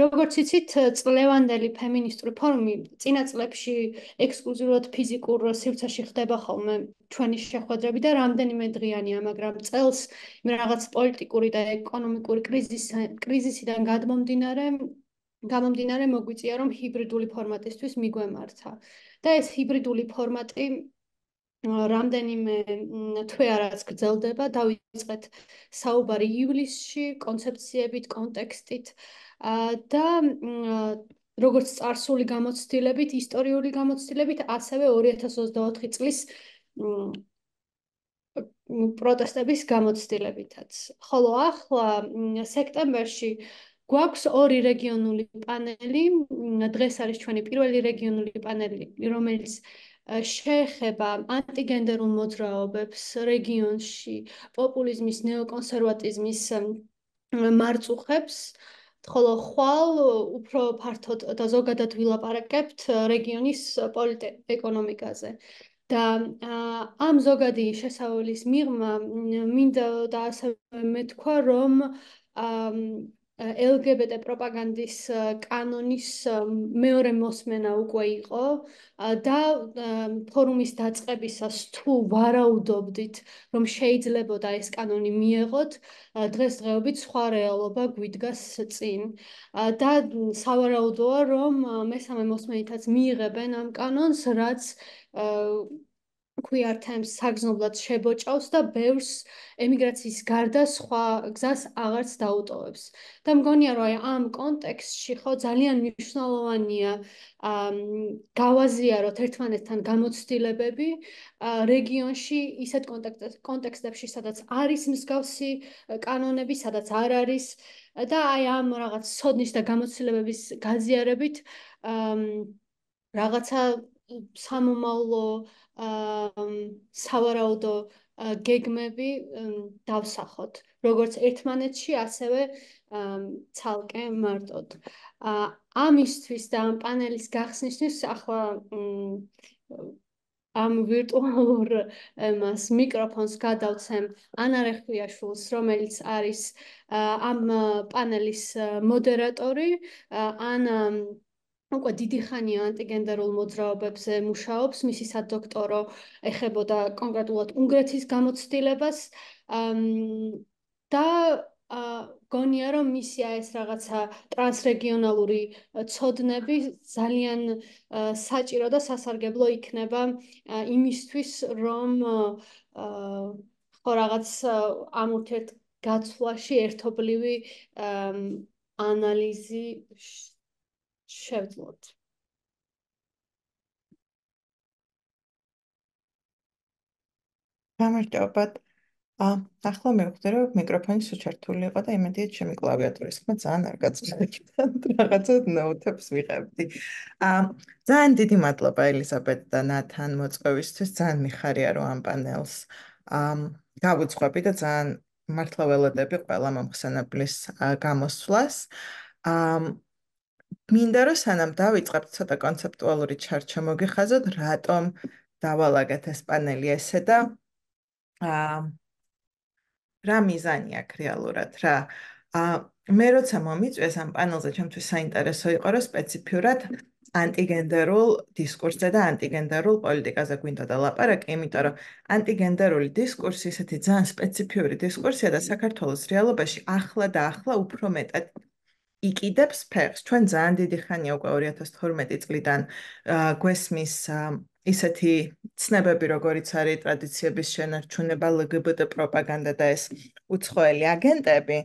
როგორც იცით, წლევანდელი ფემინისტური ფორუმი წინა წლებში ექსკლუზიურად ფიზიკურ სივრცეში ხდება ხოლმე ჩვენი შეხვედრები და რამდენიმე დღიანია, მაგრამ წელს იმ რაღაც პოლიტიკური და ეკონომიკური კრიზისიდან გამომდინარე მოგვიწია, რომ ჰიბრიდული ფორმატისთვის მიგვემართა. და ეს ჰიბრიდული ფორმატი რამდენიმე თვე არაც გრძელდება, დავიწყეთ საუბარი ივლისში, კონცეფციებით, კონტექსტით და როგორც წარსული გამოცდილებით, ისტორიული გამოცდილებით, ასევე 2024 წლის პროტესტების გამოცდილებითაც. ხოლო ახლა სექტემბერში გვაქვს ორი რეგიონული პანელი. დღეს არის ჩვენი პირველი რეგიონული პანელი, რომელიც შეეხება ანტიგენდერულ მოძრაობებს რეგიონში, პოპულიზმის, ნეოკონსერვატიზმის მარწუხებს, ხოლო ხვალ უფრო ფართოდ და ზოგადად ვილაპარაკებთ რეგიონის პოლიტ-ეკონომიკაზე. და ამ ზოგადი შესავლის მიღმა მინდა და ასევე მეთქვა, რომ LGBT პროპაგანდის კანონის მეორე მოსმენა უკვე იყო და ფორუმის დაწყებისას თუ ვარაუდობდით, რომ შეიძლებოდა ეს კანონი მიეღოთ, დღესდღეობით სხვა რეალობა გვიდგას წინ. და სავარაუდოა, რომ მესამე მოსმენითაც მიიღებენ ამ კანონს, რაც queer terms საგრძნობლად შებოჭავს და ბევრს ემიგრაციის გარდა სხვა გზას აღარც დაუტოვებს. და მგონია, რომ ამ კონტექსტში ხო ძალიან მნიშვნელოვანია გავაზიაროთ ერთმანეთთან გამოცდილებები რეგიონში ისეთ კონტექსტებში, სადაც არის მსგავსი კანონები, სადაც არ არის და ამ რაღაც სოდნის და გამოცდილებების გაზიარებით რაღაცა სამომავლო სავარაუდო გეგმები დავსახოთ, როგორც ერთმანეთში, ასევე ცალკე მარტოდ. ამისთვის და ამ პანელის გახსნისთვის ახლა ამ ვირტუალურ მიკროფონს გადავცემ ანა რეხვიაშვილს, რომელიც არის ამ პანელის მოდერატორი. ანა უკვე დიდი ხანია ანტიგენდერულ მოძრაობებზე მუშაობს, მისი სადოქტორო ეხებოდა კონკრეტულად უნგრეთის გამოცდილებას და გონია, რომ მისია ეს რაღაცა ტრანსრეგიონალური ცოდნები ძალიან საჭირო და სასარგებლო იქნება იმისთვის, რომ ხო რაღაც ამ ურთიერთგაცვლაში ერთობლივი ანალიზი შევძლოთ. გამარჯობათ. ახლა მივხვდი, რომ მიკროფონი შეჩართული იყო და იმედია ჩემი კლავიატურის ხმა ძალიან არ გაწევდა. რაღაცა ნოუთებს ვიღებდი. ძალიან დიდი მადლობა ელიზაბეთ და ნათან მოწვევისთვის. ძალიან მიხარია, რომ ამ პანელს გავუძღვები და ძალიან მართლა ველოდები ყველა მომხსენებლის გამოსვლას. მინდა რომ სანამ დავიწყებთ ცოტა კონცეპტუალური ჩარჩა მოგიხაზოთ, რატომ დავალაგეთ ეს პანელი ესე და რა მიზანი აქვს რეალურად რა. მე როცა მომიწვიეს ამ პანელზე, ჩემთვის საინტერესო იყო, რომ სპეციფიურად ანტიგენდერულ დისკურსზე და ანტიგენდერულ პოლიტიკაზე გვინდა ლაპარაკი, იმიტომ რომ ანტიგენდერული დისკურსი ისეთი ძალიან სპეციფიური დისკურსია და საქართველოს რეალობაში ახლა და ახლა უფრო მეტად იყიდებს ფეხს. ჩვენ ძალიან დიდი ხანია უკვე 2012 წლიდან გვესმის ისეთი ცნებები, როგორიც არის ტრადიციების შენარჩუნება, LGBT პროპაგანდა და ეს უცხოელი აგენტები,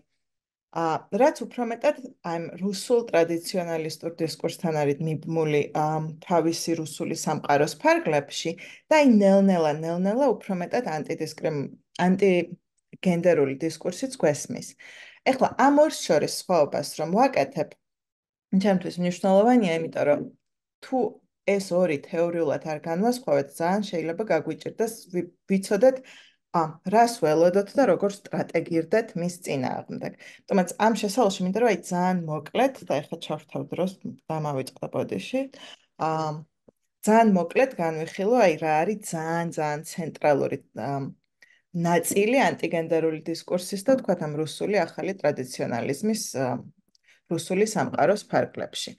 რაც უფრო მეტად ამ რუსულ ტრადიციონალისტურ დისკურსთან არის მიბმული თავისი რუსული სამყაროს ფარგლებში და აი ნელ-ნელა უფრო მეტად ანტიგენდერული დისკურსიც გვესმის. ეხლა ამ ორს შორის სხვაობას რომ ვაკეთებ, ჩემთვის მნიშვნელოვანია, იმიტომ რომ თუ ეს ორი თეორიულად არ განვასხვავეთ, ძალიან შეიძლება გაგვიჭირდეს ვიცოდეთ რას ველოდოთ და როგორ სტრატეგირდეთ მის წინააღმდეგ. თუმცა ამ შესავალში მინდა რომ აი ძალიან მოკლედ და ეხლა ჩავთავ დროს დამავიწყდა ბოდიში. ძალიან მოკლედ განვიხილო აი რა არის ძალიან ცენტრალური ნაწილი ანტიგენდერული დისკურსის და თქვათ ამ რუსული ახალი ტრადიციონალიზმის რუსული სამყაროს ფარგლებში.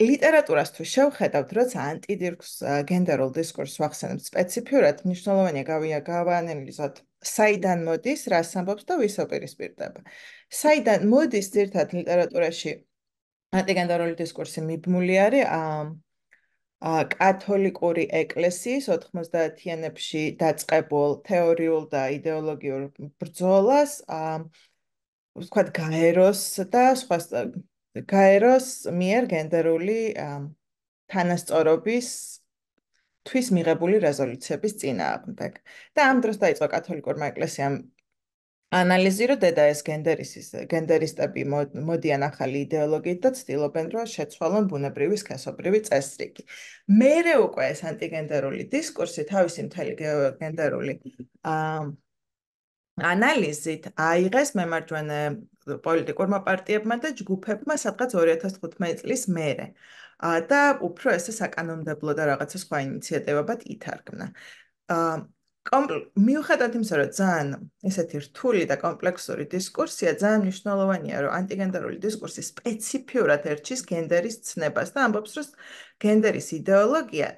ლიტერატურას თუ შევხედავთ, როცა ანტიდისკურს გენდერულ დისკურსს ვახსენებთ სპეციფიურად, მნიშვნელოვანია გავაანალიზოთ, საიდან მოდის, რას ამბობს და ვის ოპერისპირდება. საიდან მოდის ძირთად ლიტერატურაში ანტიგენდერული დისკურსი მიბმული არის კათოლიკური ეკლესიის 90-იანებში დაწყებულ თეორიულ და იდეოლოგიურ ბრძოლას, ვთქვათ, გაეროს მიერ გენდერული თანასწორობის თვის მიღებული რეზოლუციების წინააღმდეგ. და ამ დროს დაიწყო კათოლიკურმა ეკლესიამ ანალიზი, რომ დედა ეს გენდერისტები მოდიან ახალი იდეოლოგიით და ცდილობენ, რომ შეცვალონ ბუნებრივი სქესობრივი წესრიგი. მერე უკვე ეს ანტიგენდერული დისკურსი თავისი მთელი გენდერული ანალიზით აიღეს მემარჯვენე პოლიტიკურმა პარტიებმა და ჯგუფებმა სადღაც 2015 წლის მერე. და უფრო ესე საკანონმდებლო და რაღაცა სხვა ინიციატივებად ითარგმნა. მიუხედავად იმისა, რომ ძალიან ესეთი რთული და კომპლექსური დისკურსია, ძალიან მნიშვნელოვანია, რომ ანტიგენდერული დისკურსი სპეციფიურად ერჩის გენდერის ცნებას და ამბობს, რომ გენდერის იდეოლოგია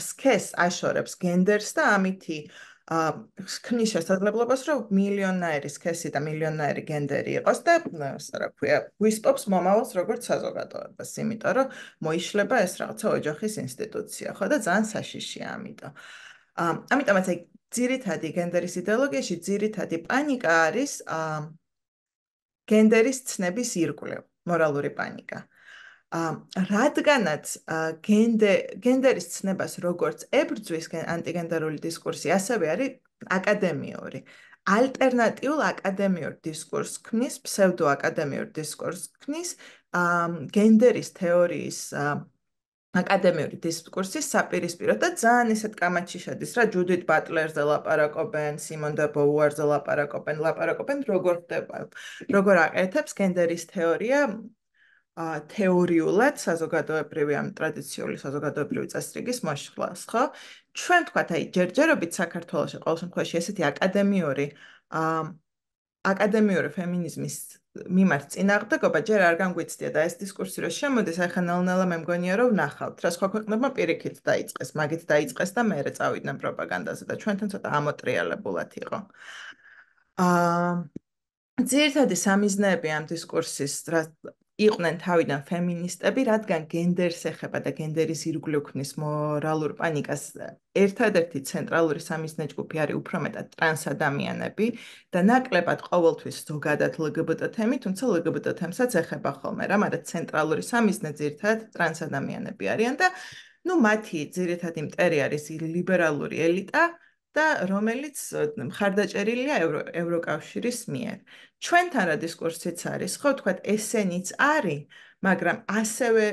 სქესს აშორებს გენდერს და ამითი ქმნის შესაძლებლობას, რომ მილიონნაირი სქესი და მილიონნაირი გენდერი იყოს და რა ქვია, ვისპობს მომავალს როგორც საზოგადოებას, იმიტომ რომ მოიშლება ეს რაღაცა ოჯახის ინსტიტუცია, ხო და ძალიან საშიშია ამიტომ. ამიტომაც აი ძირითადი გენდერის იდეოლოგიაში ძირითადი პანიკა არის გენდერის ცნების ირგვლივ, მორალური პანიკა. რადგანაც გენდერის ცნებას როგორც ებრძვის ანტიგენდერული დისკურსი, ასევე არის აკადემიური. ალტერნატიულ აკადემიურ დისკურსს ქმნის, ფსევდოაკადემიურ დისკურსს ქმნის გენდერის თეორიის აკადემიური დისკურსის საპირისპიროდ და ძალიან ისეთ კამათში შედის, რა ჯუდით ბატლერზე ლაპარაკობენ, სიმონ დე ბოუარზე ლაპარაკობენ, როგორ ხდება, როგორ აკეთებს გენდერის თეორია თეორიულად საზოგადოებრივი ამ ტრადიციული საზოგადოებრივი წესრიგის მოშლას, ხო? ჩვენ თქვათ, აი ჯერჯერობით საქართველოში ყოველ შემთხვევაში ესეთი აკადემიური ფემინიზმის მიმართ წინააღმდეგობა ჯერ არ განგვიცდია და ეს დისკურსი რომ შემოდის, ახლა ნელ-ნელა მე მგონია რომ ვნახავთ, რა სხვა ქვეყნებმა პირიქით დაიწყეს, მაგით დაიწყეს და მერე წავიდნენ პროპაგანდაზე და ჩვენთან ცოტა ამოტრიალებულად იყო. ძირითადი სამიზნეები ამ დისკურსის იყვნენ თავიდან ფემინისტები, რადგან გენდერს ეხება და გენდერის ირგვლივ ქმნის მორალურ პანიკას ერთადერთი ცენტრალური სამიზნე ჯგუფი არის უფრო მეტად ტრანსადამიანები და ნაკლებად ყოველთვის ზოგადად LGBT თემი, თუმცა LGBT თემსაც ეხება ხოლმე რა, მაგრამ ცენტრალური სამიზნე ძირითადად ტრანსადამიანები არიან და მათი ძირითადი მტერი არის ლიბერალური ელიტა და რომელიც მხარდაჭერილია ევროკავშირის მიერ. ჩვენთან რა დისკურსიც არის, ხო, თქვათ, ესენიც არის, მაგრამ ასევე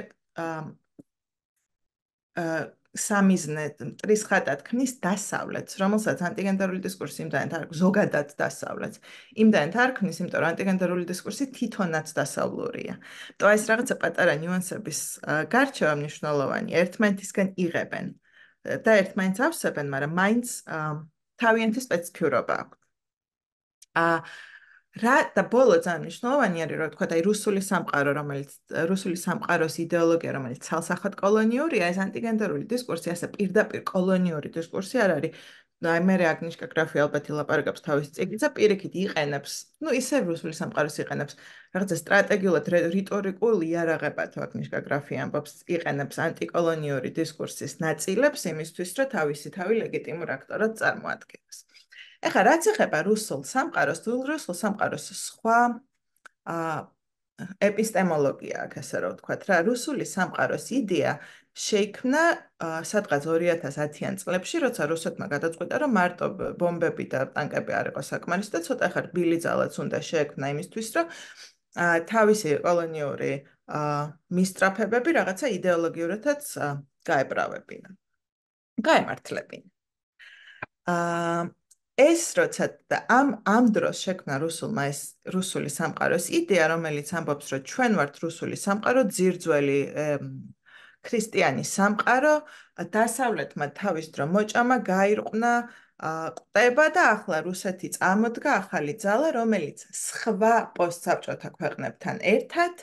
სამიზნე მტრის ხატად ქმნის დასავლეთს, რომელსაც ანტიგენდერული დისკურსი იმდანეთ არ ზოგადად დასავლეთს. იმდანეთ არ ქმნის, იმიტომ რომ ანტიგენდერული დისკურსი თვითონაც დასავლურია. და ეს რაღაცა პატარა ნიუანსების გარჩევა მნიშვნელოვანია. ერთმანეთისგან იღებენ და ერთმანეთს ავსებენ, მაგრამ მაინც თავიანთი სპეციფიურობა აქვს. რა და ბოლო ძალიან მნიშვნელოვანი არის, რომ თქვა, აი რუსული სამყაროს იდეოლოგია, რომელიც ცალსახად კოლონიურია, ეს ანტიგენდერული დისკურსი, ასე პირდაპირ კოლონიური დისკურსი არ არის. აი მე აგნიშკა გრაფი ალბათ ილაპარაკებს თავის წიგნზე, პირიქით იყენებს, ისევ რუსული სამყაროს იყენებს, რაღაცა სტრატეგიულად რიტორიკულ იარაღებად აგნიშკა გრაფი ამბობს, იყენებს ანტიკოლონიური დისკურსის ნაწილებს იმისთვის, რომ თავისი თავი ლეგიტიმურ აქტორად წარმოადგენს. ეხლა რაც ეხება რუსულ სამყაროს სხვა ეპისტემოლოგია აქვს, ასე რომ ვთქვათ რა, რუსული სამყაროს იდეა შეიქმნა სადღაც 2010-იან წლებში, როცა რუსეთმა გადაწყვიტა, რომ მარტო ბომბები და ტანკები არ იყო საკმარისი და ცოტა ხარ ბილი ძალაც უნდა შეექმნა იმისთვის, რომ თავისი კოლონიური მისწრაფებები რაღაცა იდეოლოგიურადაც გაემართლებინა. ეს როცა ამ დროს შექმნა რუსულმა ეს რუსული სამყაროს იდეა, რომელიც ამბობს, რომ ჩვენ ვართ რუსული სამყარო, ძირძველი ქრისტიანი სამყარო, დასავლეთმა თავის დრო მოჭამა, გაირყვნა ყვება და ახლა რუსეთი წამოდგა ახალი ძალა, რომელიც სხვა პოსტსაბჭოთა ქვეყნებთან ერთად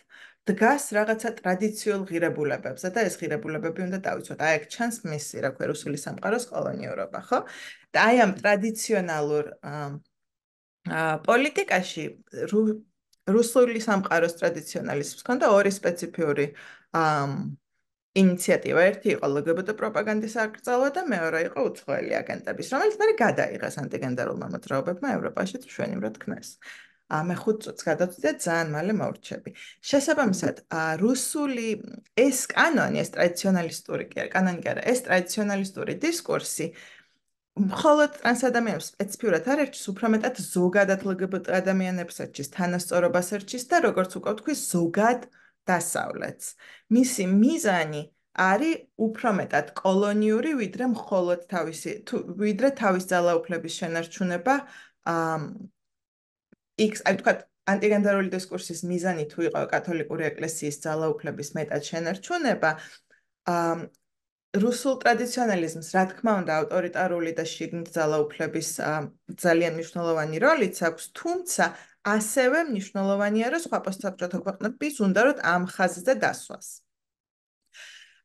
დგას რაღაცა ტრადიციულ ღირებულებებზე და ეს ღირებულებები უნდა დავიცვათ. აი, აქ ჩანს მისი, რა ქვია, რუსული სამყაროს კოლონიურობა, ხო? და აი ამ ტრადიციონალურ პოლიტიკაში რუსული სამყაროს ტრადიციონალიზმს ჰქონდა ორი სპეციფიური ინიციატივა. ერთი იყო LGBT პროპაგანდის აკრძალვა და მეორე იყო უცხოელი აგენტების, რომელიც მერე გადაიღეს ანტიგენდერულმა მოძრაობებმა ევროპაში თუ შვენივრად ქნეს. მე 5 წუთს გადავწყვიტე და ძალიან მალე მოვრჩები. შესაბამისად, რუსული ეს კანონი, ეს ტრადიციონალისტური კი არა, კანონი კი არა, ეს ტრადიციონალისტური დისკურსი მხოლოდ ტრანსადამიანებს სპეციფიურად არ ერჩის, უფრო მეტად ზოგადად LGBT ადამიანებს ერჩის, თანასწორობას ერჩის და როგორც უკვე ვთქვი, ზოგად დასავლეთს. მისი მიზანი არის უფრო მეტად კოლონიური, ვიდრე მხოლოდ ვიდრე თავის ძალაუფლების შენარჩუნება. აი ვთქვათ, ანტიგენდერული დისკურსის მიზანი თუ იყო კათოლიკური ეკლესიის ძალაუფლების მეტად შენარჩუნება, რუსულ ტრადიციონალიზმს, რა თქმა უნდა, ავტორიტარული და შიგნით ძალაუფლების ძალიან მნიშვნელოვანი როლიც აქვს, თუმცა ასევე მნიშვნელოვანია, რომ სხვა პოსტსაბჭოთა ქვეყნების უნდა რომ ამ ხაზზე დასვას.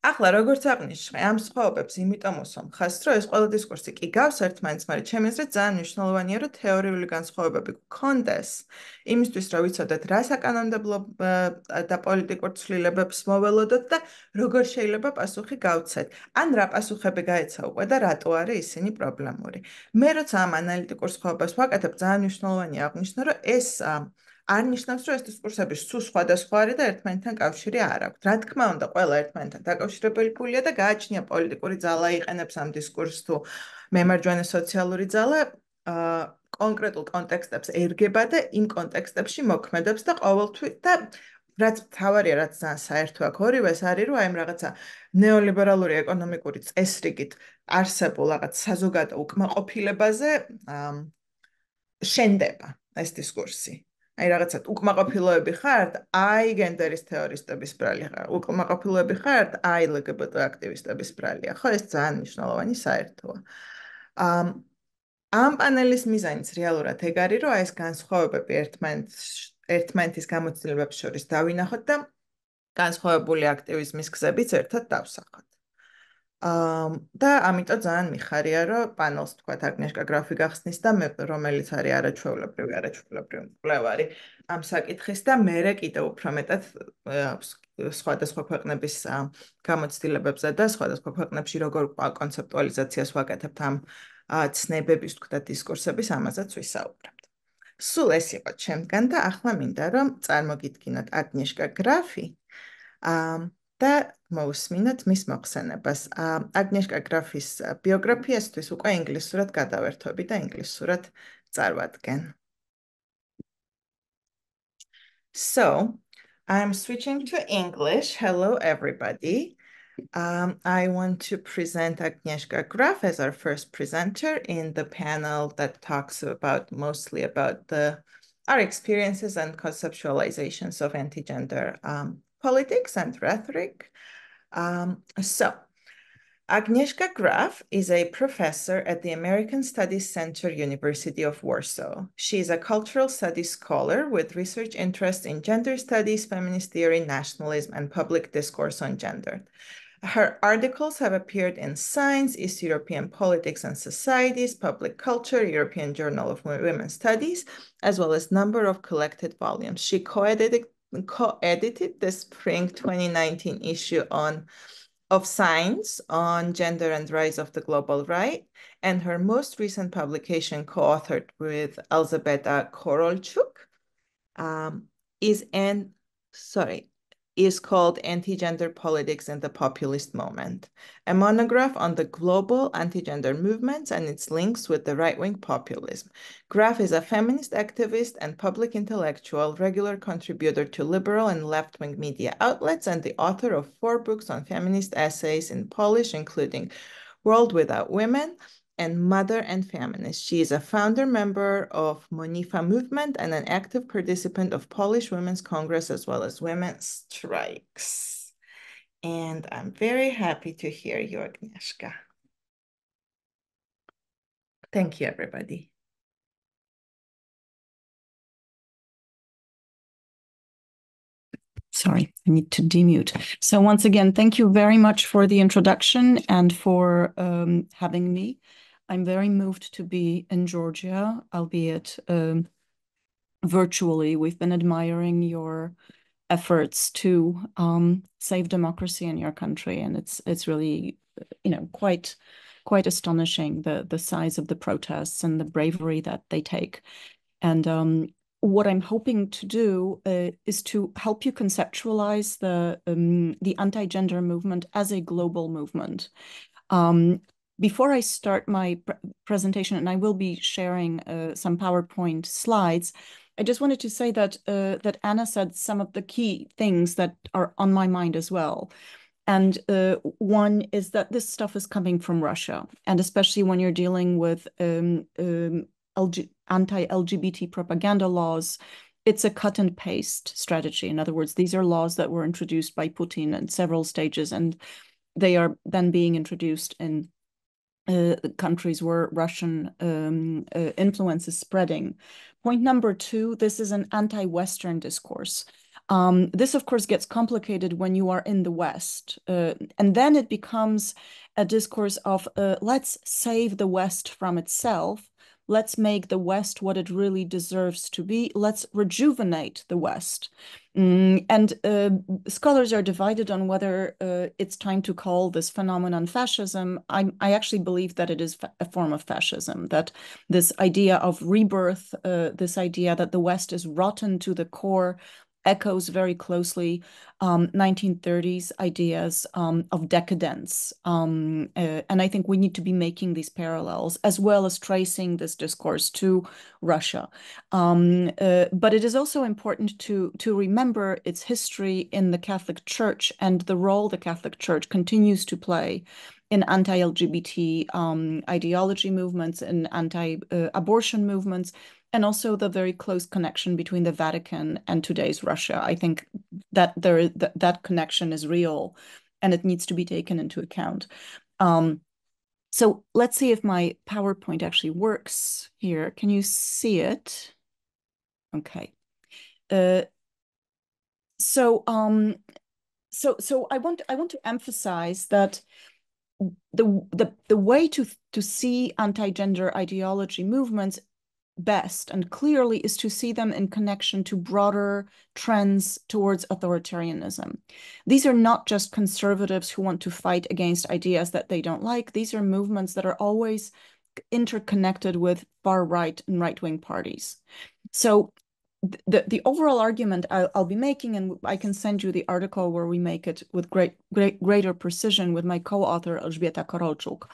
ახლა როგორც აღნიშნე, ამ სხვაობებს იმიტომ უსვამ ხაზს, რომ ეს ყველა დისკურსი კი გავს ერთმანეთს, მაგრამ ჩემი აზრით ძალიან მნიშვნელოვანია, რომ თეორიული განსხვავებები გქონდეს, იმისთვის, რომ ვიცოდეთ, რა საკანონმდებლო და პოლიტიკურ ცვლილებებს მოველოდოთ და როგორ შეიძლება პასუხი გავცეთ. ან რა პასუხები გაეცა უკვე და რატო არის ისინი პრობლემური. მე როცა ამ ანალიტიკურ სხვაობას ვაკეთებ, ძალიან მნიშვნელოვანია აღნიშნო, რომ ეს არ ნიშნავს, რომ ეს დისკურსები სულ სხვადასხვა არის და ერთმანეთთან კავშირი არ აქვს. რა თქმა უნდა, ყველა ერთმანეთთან დაკავშირებულია და გააჩნია პოლიტიკური ძალა იყენებს ამ დისკურსს თუ მემარჯვენე სოციალური ძალა კონკრეტულ კონტექსტებს ერგება და იმ კონტექსტებში მოქმედებს და ყოველთვის და რაც თავარია, რაც ძალიან საერთო აქვს ორივეს არის, რომ აი ამ რაღაცა ნეოლიბერალური ეკონომიკური წესრიგით არსებულ რაღაც საზოგადო უკმაყოფილებაზე შენდება ეს დისკურსი. აი რაღაცა უკმაყოფილოები ხართ, აი გენდერის თეორისტების ბრალი ხარ, უკმაყოფილოები ხართ, აი LGBT აქტივისტების ბრალია. ხო, ეს ძალიან მნიშვნელოვანი საერთოა. ამ პანელის მიზანიც რეალურად ეგ არის, რომ აი ეს განსხვავებები ერთმანეთის გამოცდილებებს შორის დავინახოთ და განსხვავებული აქტივიზმის გზებიც ერთად დავსახოთ. და ამიტომ ძალიან მიხარია, რომ პანელს თქვათ აგნეშკა გრაფი გახსნის და მე რომელიც არის არაჩვეულებრივი მკვლევარი ამ საკითხის და მე კიდევ უფრო მეტად სხვადასხვა ქვეყნების გამოცდილებებზე და სხვადასხვა ქვეყნებში როგორ კონცეპტუალიზაციას ვაკეთებთ ამ ცნებების თქვა დისკურსების ამაზეც ვისაუბრებთ. სულ ეს იყო ჩემგან და ახლა მინდა რომ წარმოგიდგინოთ აგნეშკა გრაფი და მოусმინოთ მის მოხსენებას. აგნეშკა გრაფის ბიოგრაფიასთვის უკვე ინგლისურად გადავერთვები და ინგლისურად წარვადგენ. So, I'm switching to English. Hello, everybody. I want to present Agnieszka Graf as our first presenter in the panel that talks mostly about our experiences and conceptualizations of anti-gender politics and rhetoric. Agnieszka Graf is a professor at the American Studies Center, University of Warsaw. She is a cultural studies scholar with research interests in gender studies, feminist theory, nationalism, and public discourse on gender. Her articles have appeared in Science, East European Politics and Societies, Public Culture, European Journal of Women's Studies, as well as a number of collected volumes. She co-edited the spring 2019 issue of Science on Gender and Rise of the Global Right, and her most recent publication, co-authored with Elzbieta Korolchuk, is called Anti-Gender Politics in the Populist Moment, a monograph on the global anti-gender movements and its links with the right-wing populism. Graf is a feminist activist and public intellectual, regular contributor to liberal and left-wing media outlets, and the author of 4 books on feminist essays in Polish, including World Without Women and Mother and Feminist. She is a founder member of Monifa movement and an active participant of Polish Women's Congress as well as women's strikes. And I'm very happy to hear you, Agnieszka. Thank you, everybody. Sorry, I need to demute. So once again, thank you very much for the introduction and for having me. I'm very moved to be in Georgia, albeit virtually. We've been admiring your efforts to save democracy in your country, and it's really, quite astonishing the size of the protests and the bravery that they take. And what I'm hoping to do is to help you conceptualize the anti-gender movement as a global movement. Before I start my presentation, and I will be sharing some PowerPoint slides, I just wanted to say that that Anna said some of the key things that are on my mind as well. And one is that this stuff is coming from Russia, and especially when you're dealing with anti-LGBT propaganda laws, it's a cut and paste strategy. In other words, these are laws that were introduced by Putin in several stages, and they are then being introduced in countries where Russian influence is spreading. Point number two, this is an anti-Western discourse. This, of course, gets complicated when you are in the West. And then it becomes a discourse of let's save the West from itself. Let's make the West what it really deserves to be. Let's rejuvenate the West. And scholars are divided on whether it's time to call this phenomenon fascism. I actually believe that it is a form of fascism, that this idea of rebirth, this idea that the West is rotten to the core, echoes very closely 1930s ideas of decadence. And I think we need to be making these parallels as well as tracing this discourse to Russia. But it is also important to remember its history in the Catholic Church and the role the Catholic Church continues to play in anti-LGBT ideology movements and anti-abortion movements, and also the very close connection between the Vatican and today's Russia. I think that that connection is real, and it needs to be taken into account. So let's see if my PowerPoint actually works here. Can you see it? Okay. So I want to emphasize that the way to see anti-gender ideology movements best and clearly is to see them in connection to broader trends towards authoritarianism. These are not just conservatives who want to fight against ideas that they don't like. These are movements that are always interconnected with far-right and right-wing parties. So the overall argument I'll be making, and I can send you the article where we make it with greater precision with my co-author Elżbieta Korolczuk,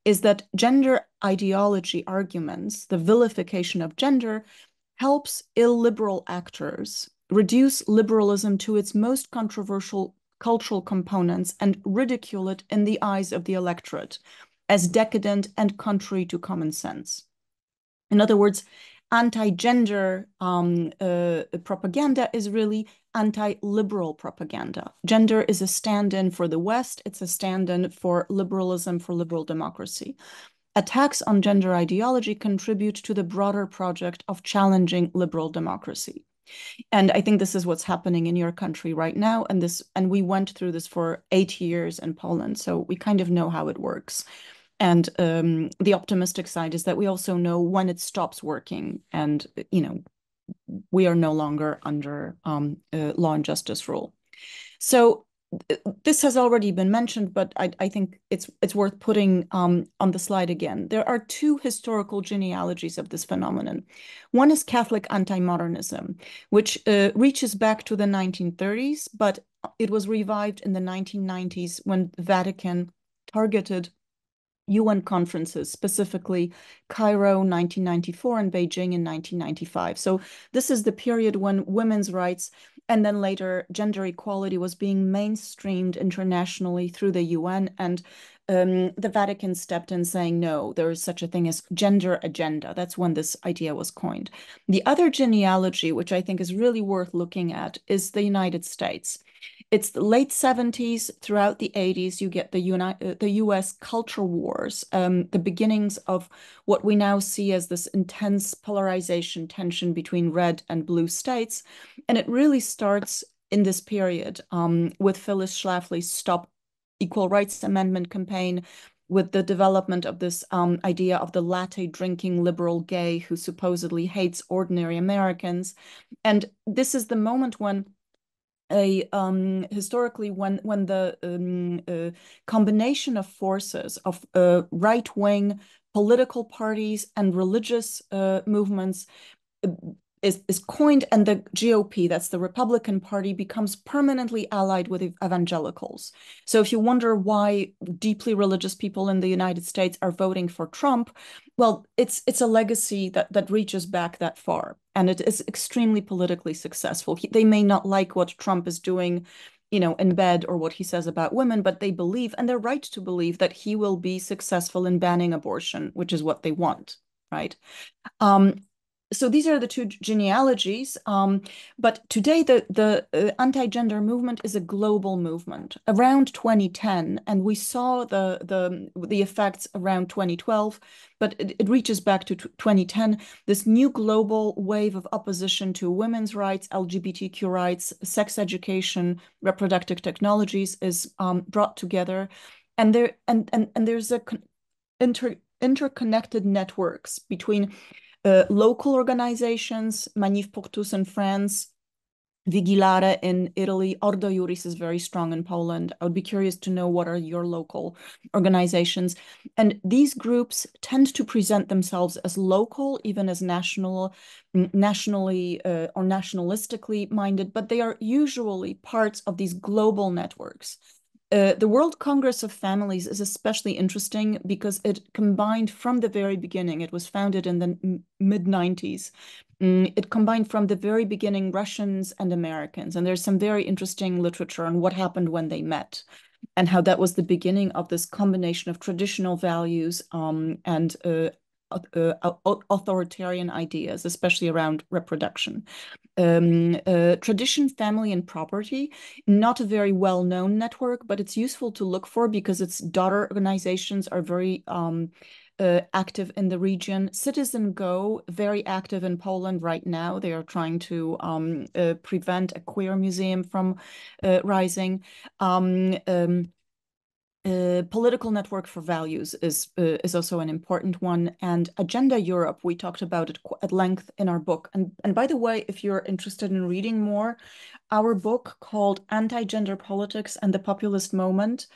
is that gender ideology arguments, the vilification of gender, helps illiberal actors reduce liberalism to its most controversial cultural components and ridicule it in the eyes of the electorate as decadent and contrary to common sense. In other words, anti-gender propaganda is really anti-liberal propaganda. Gender is a stand-in for the West. It's a stand-in for liberalism, for liberal democracy. Attacks on gender ideology contribute to the broader project of challenging liberal democracy. And I think this is what's happening in your country right now. And we went through this for 8 years in Poland, so we kind of know how it works. And the optimistic side is that we also know when it stops working, and we are no longer under law and justice rule. So this has already been mentioned, but I think it's worth putting on the slide again. There are two historical genealogies of this phenomenon. One is Catholic anti-modernism, which reaches back to the 1930s, but it was revived in the 1990s when the Vatican targeted UN conferences, specifically Cairo 1994 and Beijing in 1995. So this is the period when women's rights and then later gender equality was being mainstreamed internationally through the UN, and the Vatican stepped in saying, no, there is such a thing as gender agenda. That's when this idea was coined. The other genealogy, which I think is really worth looking at, is the United States. it's the late 70s, throughout the 80s, you get the US culture wars, the beginnings of what we now see as this intense polarization tension between red and blue states. And it really starts in this period with Phyllis Schlafly's Stop Equal Rights Amendment campaign, with the development of this idea of the latte drinking liberal gay who supposedly hates ordinary Americans. And this is the moment when historically when the combination of forces of right-wing political parties and religious movements is coined, and the GOP, that's the Republican Party, becomes permanently allied with evangelicals. So if you wonder why deeply religious people in the United States are voting for Trump, well, it's a legacy that reaches back that far, and it is extremely politically successful. They may not like what Trump is doing, in bed, or what he says about women, but they believe, and they're right to believe, that he will be successful in banning abortion, which is what they want, right? So these are the two genealogies, but today the anti-gender movement is a global movement. Around 2010, and we saw the effects around 2012, but it reaches back to 2010. This new global wave of opposition to women's rights, LGBTQ rights, sex education, reproductive technologies is brought together, and there's a interconnected networks between local organizations, Manif pour tous in France, Vigilare in Italy, Ordo Iuris is very strong in Poland. I would be curious to know, what are your local organizations? And these groups tend to present themselves as local, even as nationally or nationalistically minded, but they are usually parts of these global networks. The World Congress of Families is especially interesting because it combined from the very beginning. It was founded in the mid-90s. It combined from the very beginning Russians and Americans. And there's some very interesting literature on what happened when they met, and how that was the beginning of this combination of traditional values and authoritarian ideas, especially around reproduction. Tradition, Family, and Property, not a very well-known network, but it's useful to look for because its daughter organizations are very active in the region. Citizen Go, very active in Poland right now. They are trying to prevent a queer museum from rising. Political Network for Values is also an important one, and Agenda Europe, we talked about it at length in our book. And by the way, if you're interested in reading more, our book called Anti-Gender Politics and the Populist Moment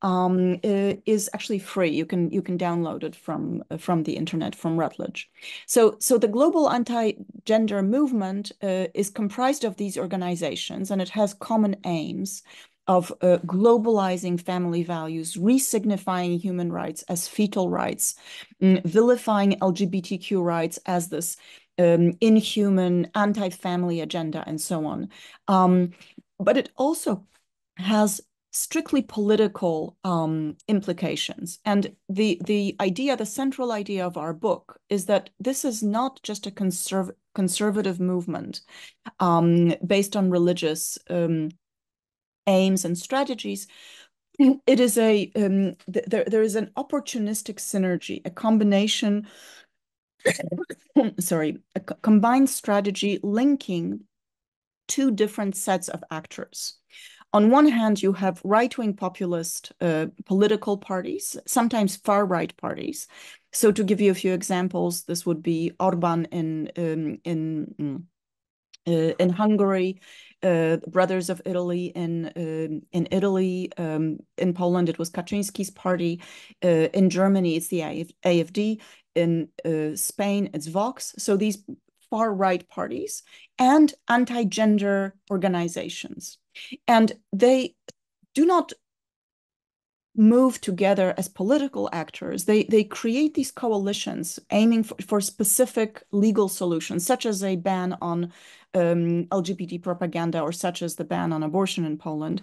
is actually free. You can download it from the internet, from Routledge. So the global anti-gender movement is comprised of these organizations, and it has common aims of globalizing family values, re-signifying human rights as fetal rights, vilifying LGBTQ rights as this inhuman anti-family agenda, and so on. But it also has strictly political implications. And the central idea of our book is that this is not just a conservative movement based on religious aims and strategies. It is there is an opportunistic synergy, a combination, a combined strategy linking two different sets of actors. On one hand, you have right-wing populist political parties, sometimes far-right parties. So to give you a few examples, this would be Orban in Hungary, Brothers of Italy in Italy, in Poland it was Kaczynski's party, in Germany it's the AfD, in Spain it's Vox. So these far-right parties and anti-gender organizations, and they do not move together as political actors. They create these coalitions aiming for specific legal solutions, such as a ban on LGBT propaganda, or such as the ban on abortion in Poland.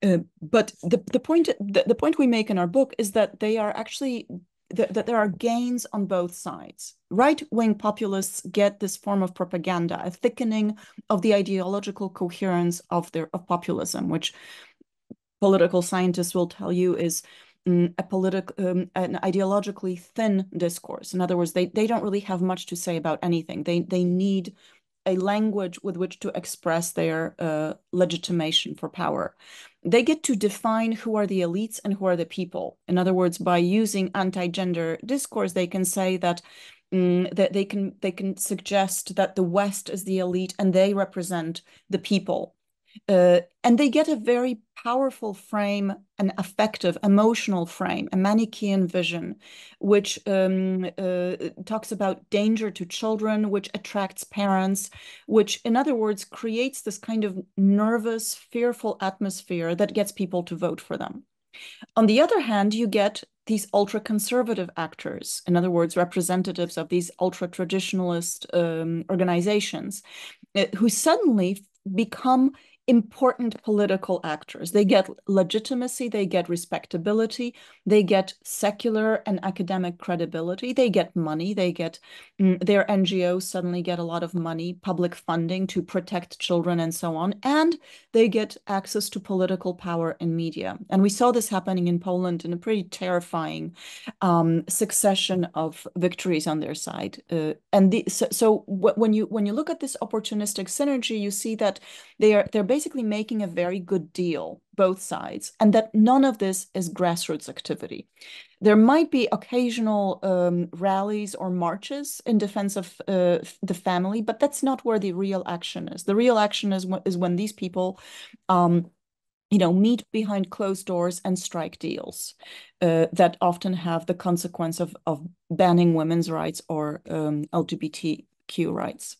But the point we make in our book is that they are actually that there are gains on both sides. Right-wing populists get this form of propaganda, a thickening of the ideological coherence of populism, which political scientists will tell you is an ideologically thin discourse. In other words, they don't really have much to say about anything. They need a language with which to express their legitimation for power. They get to define who are the elites and who are the people. In other words, by using anti-gender discourse, they can say that that they can suggest that the West is the elite and they represent the people. And they get a very powerful frame, an affective, emotional frame, a Manichaean vision, which talks about danger to children, which attracts parents, which, in other words, creates this kind of nervous, fearful atmosphere that gets people to vote for them. On the other hand, you get these ultra-conservative actors, in other words, representatives of these ultra-traditionalist organizations, who suddenly become important political actors. They get legitimacy, they get respectability, they get secular and academic credibility, they get money, they get their NGOs suddenly get a lot of money, public funding to protect children and so on, and they get access to political power and media. And we saw this happening in Poland in a pretty terrifying succession of victories on their side. So when you look at this opportunistic synergy, you see that they're basically making a very good deal, both sides, and that none of this is grassroots activity. There might be occasional rallies or marches in defense of the family, but that's not where the real action is. The real action is when these people meet behind closed doors and strike deals that often have the consequence of banning women's rights or LGBTQ rights.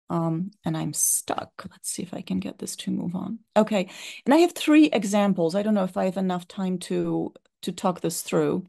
And I'm stuck. Let's see if I can get this to move on. Okay, and I have 3 examples. I don't know if I have enough time to talk this through.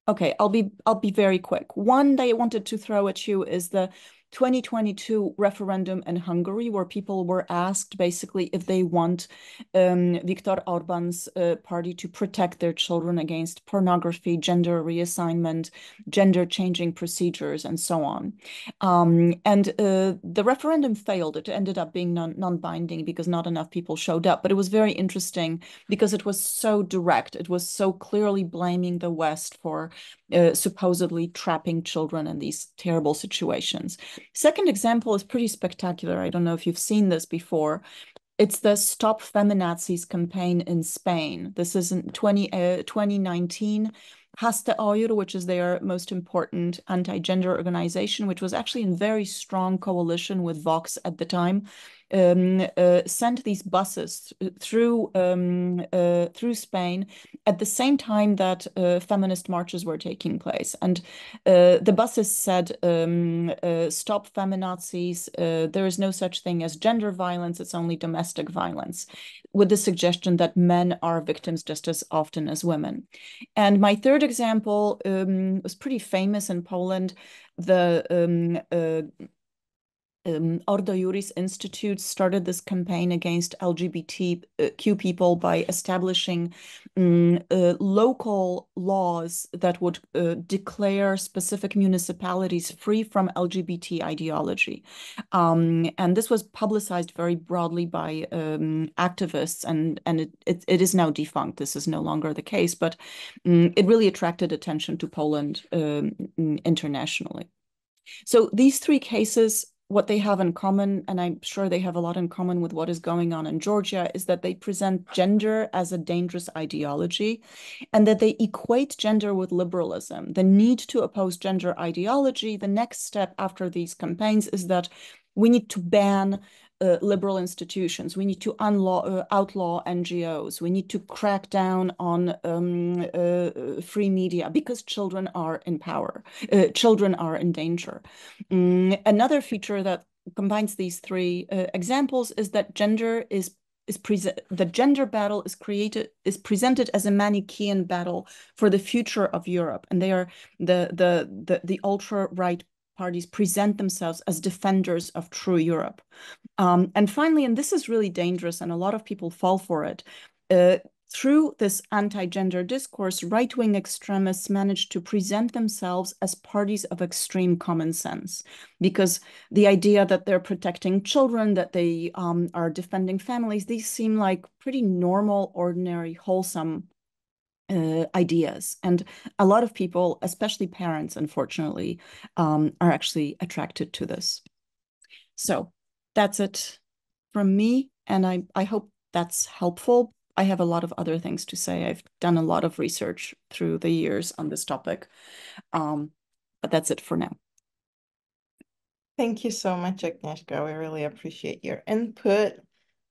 Okay, I'll be very quick. One that I wanted to throw at you is the 2022 referendum in Hungary, where people were asked basically if they want Viktor Orban's party to protect their children against pornography, gender reassignment, gender changing procedures, and so on. And the referendum failed. It ended up being non-binding because not enough people showed up. But it was very interesting because it was so direct. It was so clearly blaming the West for supposedly trapping children in these terrible situations. Second example is pretty spectacular. I don't know if you've seen this before. It's the Stop Feminazis campaign in Spain. This is in 2019. Hazte Oír, which is their most important anti-gender organization, which was actually in very strong coalition with Vox at the time, sent these buses through Spain at the same time that feminist marches were taking place. And the buses said, stop feminazis, there is no such thing as gender violence, it's only domestic violence, with the suggestion that men are victims just as often as women. And my third example was pretty famous in Poland. The Ordo Iuris Institute started this campaign against LGBTQ people by establishing local laws that would declare specific municipalities free from LGBT ideology. And this was publicized very broadly by activists, and it is now defunct. This is no longer the case, but it really attracted attention to Poland internationally. So these 3 cases, what they have in common, and I'm sure they have a lot in common with what is going on in Georgia, is that they present gender as a dangerous ideology and that they equate gender with liberalism. The need to oppose gender ideology, the next step after these campaigns is that we need to ban liberal institutions. We need to outlaw NGOs. We need to crack down on free media because children are in power. Children are in danger. Another feature that combines these 3 examples is that the gender battle is presented as a Manichaean battle for the future of Europe, and they are the ultra-right parties present themselves as defenders of true Europe. And finally, and this is really dangerous and a lot of people fall for it, through this anti-gender discourse, right-wing extremists manage to present themselves as parties of extreme common sense, because the idea that they're protecting children, that they are defending families, these seem like pretty normal, ordinary, wholesome ideas. And a lot of people, especially parents, unfortunately, are actually attracted to this. So that's it from me, and I hope that's helpful. I have a lot of other things to say. I've done a lot of research through the years on this topic, but that's it for now. Thank you so much, Agnieszka. We really appreciate your input.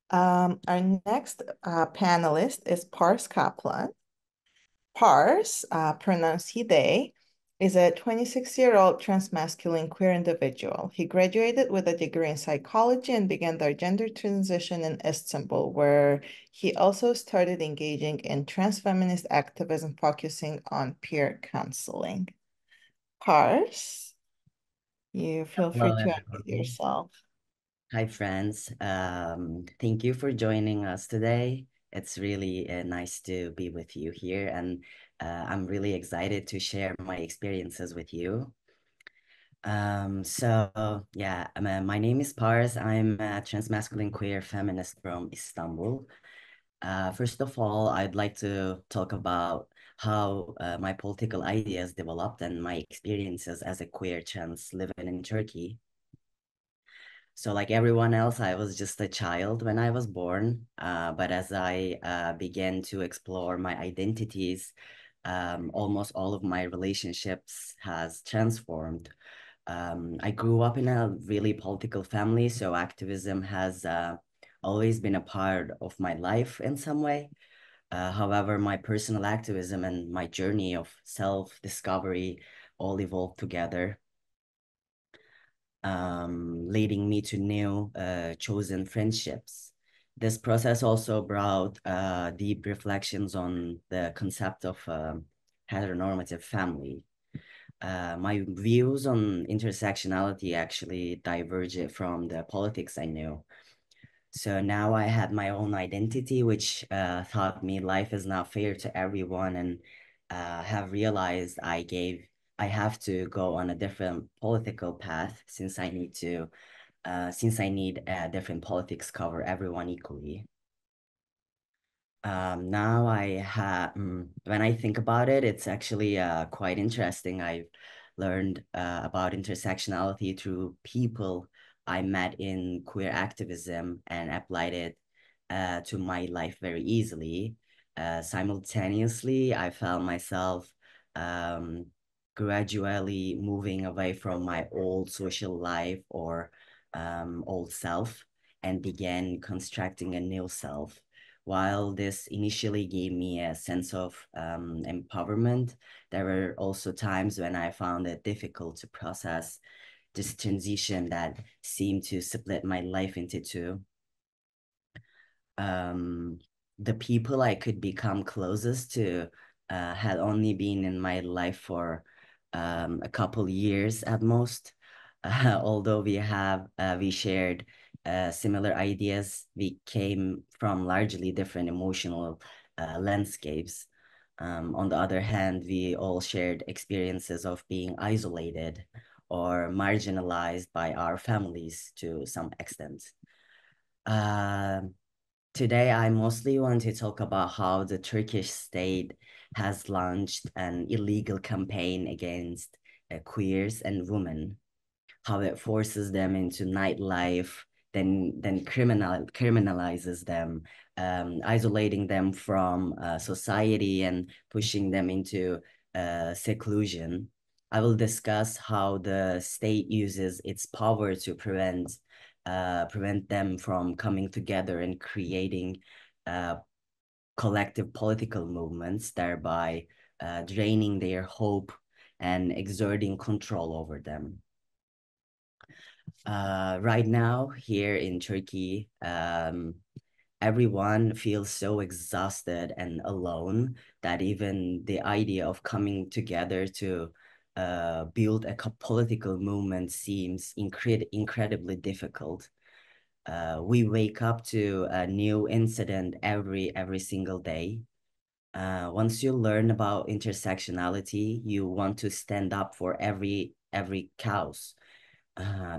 Our next panelist is Pars Kaplan. Pars, pronounced he, they, is a 26-year-old transmasculine queer individual. He graduated with a degree in psychology and began their gender transition in Istanbul, where he also started engaging in transfeminist activism, focusing on peer counseling. Pars, you feel free Hello, to unmute everyone. yourself. Hi, friends. Thank you for joining us today. It's really nice to be with you here, and I'm really excited to share my experiences with you. My name is Pars. I'm a transmasculine queer feminist from Istanbul. First of all, I'd like to talk about how my political ideas developed and my experiences as a queer trans living in Turkey. So like everyone else, I was just a child when I was born. But as I began to explore my identities, almost all of my relationships has transformed. I grew up in a really political family, so activism has always been a part of my life in some way. However, my personal activism and my journey of self-discovery all evolved together, leading me to new chosen friendships. This process also brought deep reflections on the concept of heteronormative family. My views on intersectionality actually diverged from the politics I knew. So now I had my own identity, which taught me life is not fair to everyone, and have realized I have to go on a different political path since I need different politics cover everyone equally. Now when I think about it, it's actually quite interesting. I've learned about intersectionality through people I met in queer activism and applied it to my life very easily. Simultaneously, I found myself gradually moving away from my old social life or old self and began constructing a new self. While this initially gave me a sense of empowerment, there were also times when I found it difficult to process this transition that seemed to split my life into two. The people I could become closest to had only been in my life for a couple years at most. Although we shared similar ideas, we came from largely different emotional landscapes. On the other hand, we all shared experiences of being isolated or marginalized by our families to some extent. Today, I mostly want to talk about how the Turkish state has launched an illegal campaign against queers and women, how it forces them into nightlife, then criminalizes them, isolating them from society and pushing them into seclusion. I will discuss how the state uses its power to prevent them from coming together and creating collective political movements, thereby draining their hope and exerting control over them. Right now, here in Turkey, everyone feels so exhausted and alone that even the idea of coming together to build a political movement seems incredibly difficult. We wake up to a new incident every single day. Once you learn about intersectionality, you want to stand up for every cause.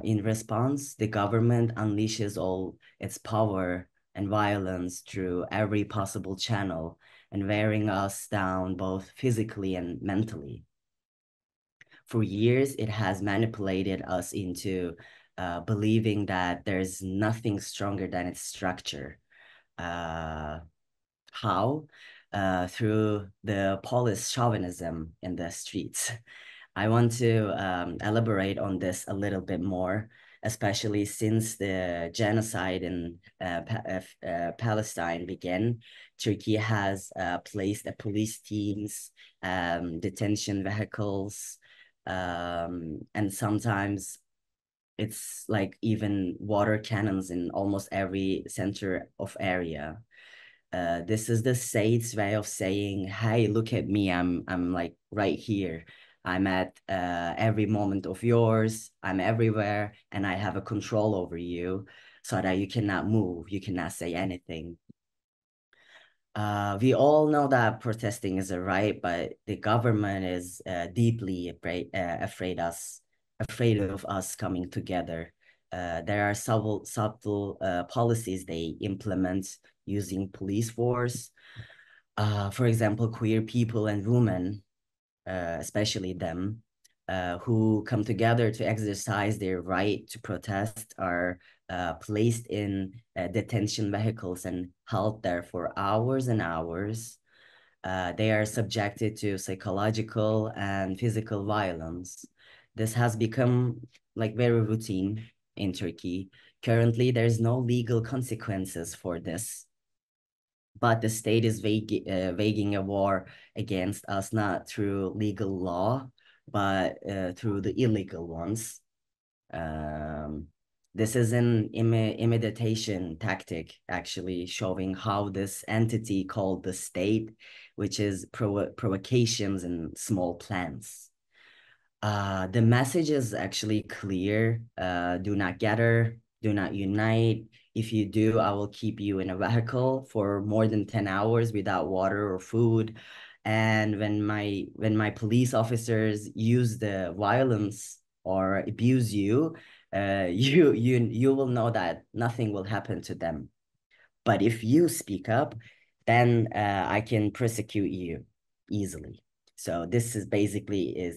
In response, the government unleashes all its power and violence through every possible channel and wearing us down both physically and mentally. For years, it has manipulated us into believing that there's nothing stronger than its structure. How? Through the police chauvinism in the streets. I want to elaborate on this a little bit more, especially since the genocide in Palestine began. Turkey has placed police teams, detention vehicles, and sometimes it's like even water cannons in almost every center of area. This is the state's way of saying, hey, look at me, I'm like right here. I'm at every moment of yours, I'm everywhere, and I have a control over you so that you cannot move, you cannot say anything. We all know that protesting is a right, but the government is deeply afraid of us coming together. There are subtle policies they implement using police force. For example, queer people and women, especially them, who come together to exercise their right to protest are placed in detention vehicles and held there for hours and hours. They are subjected to psychological and physical violence. This has become like very routine in Turkey. Currently, there's no legal consequences for this, but the state is waging a war against us, not through legal law, but through the illegal ones. This is an imitation tactic, actually, showing how this entity called the state, which is provocations and small plans. The message is actually clear. Do not gather, do not unite. If you do, I will keep you in a vehicle for more than 10 hours without water or food. And when my police officers use the violence or abuse you, you will know that nothing will happen to them. But if you speak up, then I can prosecute you easily. So this is basically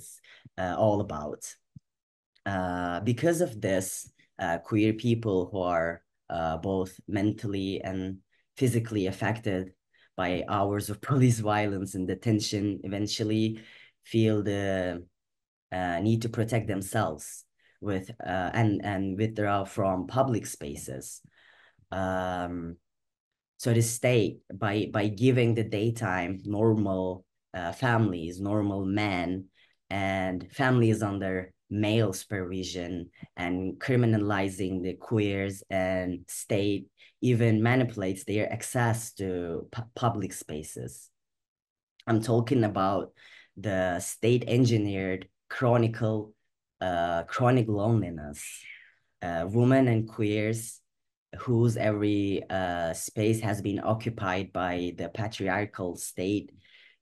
all about. Because of this, queer people who are both mentally and physically affected by hours of police violence and detention eventually feel the need to protect themselves with and withdraw from public spaces. So the state, by giving the daytime normal families, normal men, and families under male supervision, and criminalizing the queers, and state even manipulates their access to public spaces. I'm talking about the state-engineered chronic loneliness. Women and queers whose every space has been occupied by the patriarchal state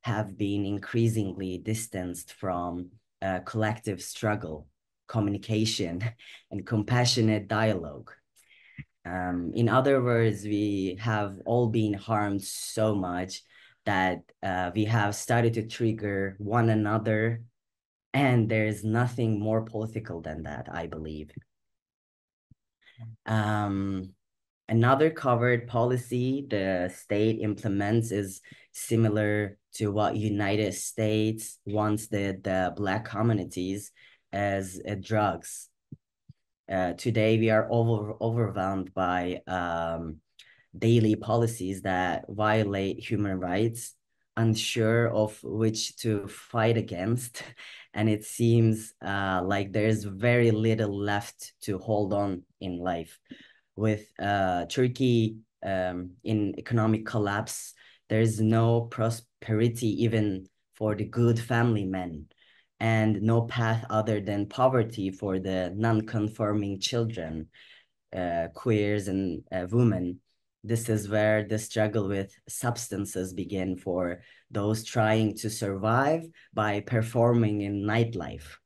have been increasingly distanced from collective struggle, communication, and compassionate dialogue. In other words, we have all been harmed so much that we have started to trigger one another, and there's nothing more political than that, I believe. Another covered policy the state implements is similar to what United States once did the Black communities as drugs. Today, we are overwhelmed by daily policies that violate human rights, unsure of which to fight against. And it seems like there's very little left to hold on in life. With Turkey in economic collapse, there's no prosperity even for the good family men, and no path other than poverty for the non-conforming children. queers and women. This is where the struggle with substances begin for those trying to survive by performing in nightlife.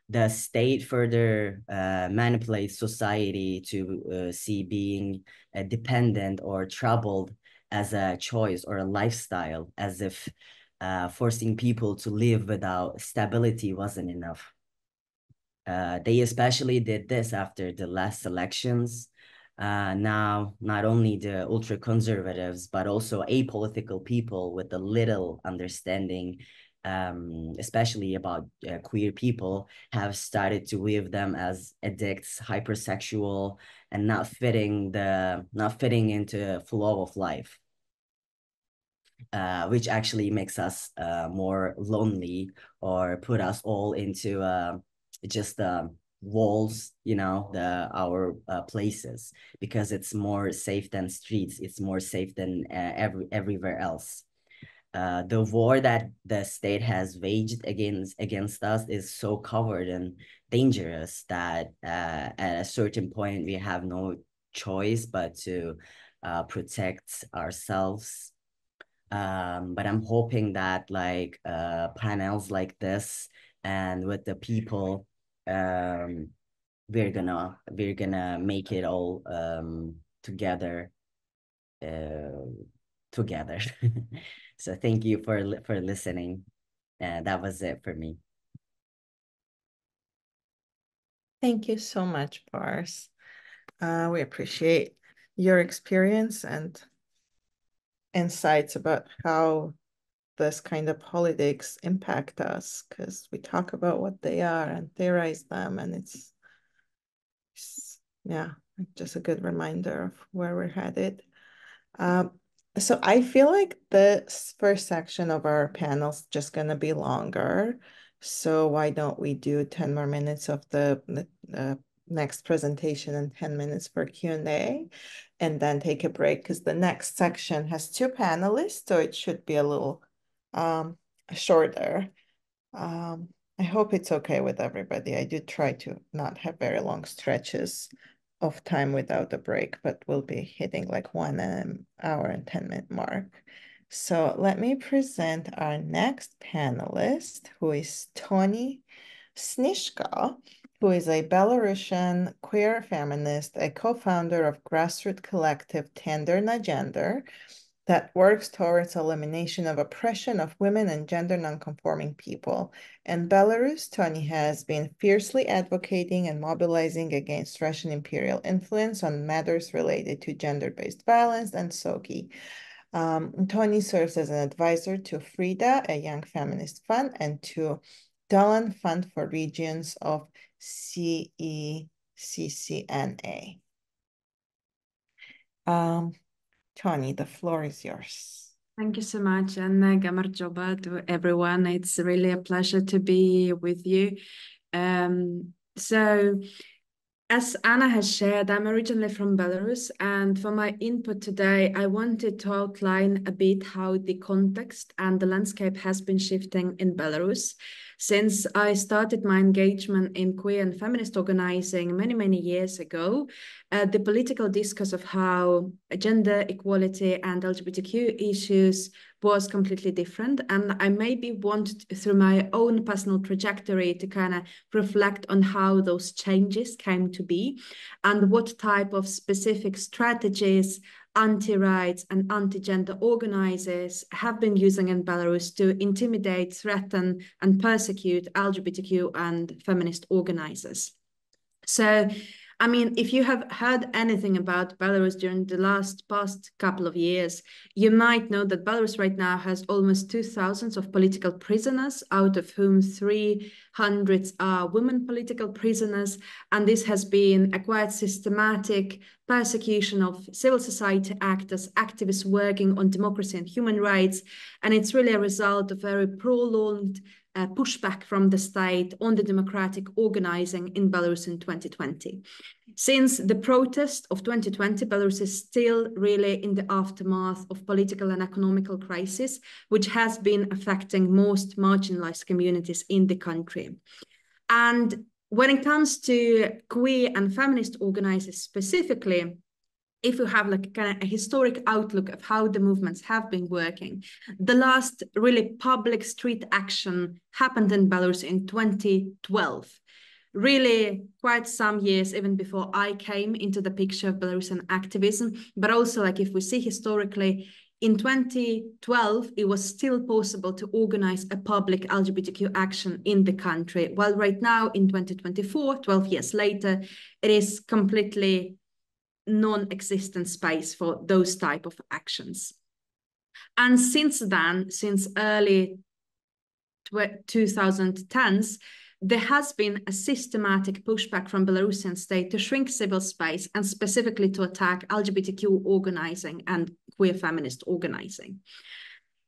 The state further manipulates society to see being dependent or troubled as a choice or a lifestyle, as if forcing people to live without stability wasn't enough. They especially did this after the last elections. Now, not only the ultra-conservatives, but also apolitical people with a little understanding, especially about queer people, have started to view them as addicts, hypersexual, and not fitting into the flow of life. Which actually makes us more lonely, or put us all into just walls, our places, because it's more safe than streets. It's more safe than everywhere else. The war that the state has waged against us is so covered and dangerous that at a certain point we have no choice but to protect ourselves. But I'm hoping that panels like this and with the people, we're gonna make it all together. So thank you for listening. That was it for me. Thank you so much, Pars. We appreciate your experience and insights about how this kind of politics impact us, because we talk about what they are and theorize them, and it's just a good reminder of where we're headed. So I feel like this first section of our panel is just going to be longer. So why don't we do 10 more minutes of the next presentation and 10 minutes for Q&A, and then take a break, because the next section has 2 panelists, so it should be a little shorter. I hope it's okay with everybody. I do try to not have very long stretches of time without a break, but we'll be hitting like 1 hour and 10-minute mark. So let me present our next panelist, who is Toni Snishka, who is a Belarusian queer feminist, a co-founder of grassroots collective Tender na Gender, that works towards elimination of oppression of women and gender nonconforming people. In Belarus, Toni has been fiercely advocating and mobilizing against Russian imperial influence on matters related to gender-based violence and SOGI. Toni serves as an advisor to Frida, a young feminist fund, and to Dalan Fund for Regions of CECCNA. Toni, the floor is yours. Thank you so much, and gamarjoba to everyone. It's really a pleasure to be with you. So, as Anna has shared, I'm originally from Belarus, and for my input today, I wanted to outline a bit how the context and the landscape has been shifting in Belarus. Since I started my engagement in queer and feminist organizing many, many years ago, the political discourse of how gender equality and LGBTQ issues was completely different. And I maybe want, through my own personal trajectory, to kind of reflect on how those changes came to be and what type of specific strategies anti-rights and anti-gender organizers have been using in Belarus to intimidate, threaten, and persecute LGBTQ and feminist organizers. So, I mean, if you have heard anything about Belarus during the past couple of years, you might know that Belarus right now has almost 2,000 of political prisoners, out of whom 300 are women political prisoners. And this has been a quite systematic persecution of civil society actors, activists working on democracy and human rights. And it's really a result of very prolonged pushback from the state on the democratic organizing in Belarus in 2020. Since the protest of 2020, Belarus is still really in the aftermath of political and economical crisis, which has been affecting most marginalized communities in the country. And when it comes to queer and feminist organizers specifically, if you have like kind of a historic outlook of how the movements have been working, the last really public street action happened in Belarus in 2012. Really quite some years even before I came into the picture of Belarusian activism, but also like if we see historically, in 2012, it was still possible to organize a public LGBTQ action in the country, while right now in 2024, 12 years later, it is completely non-existent space for those type of actions. And since then, since early 2010s, there has been a systematic pushback from Belarusian state to shrink civil space and specifically to attack LGBTQ organizing and queer feminist organizing.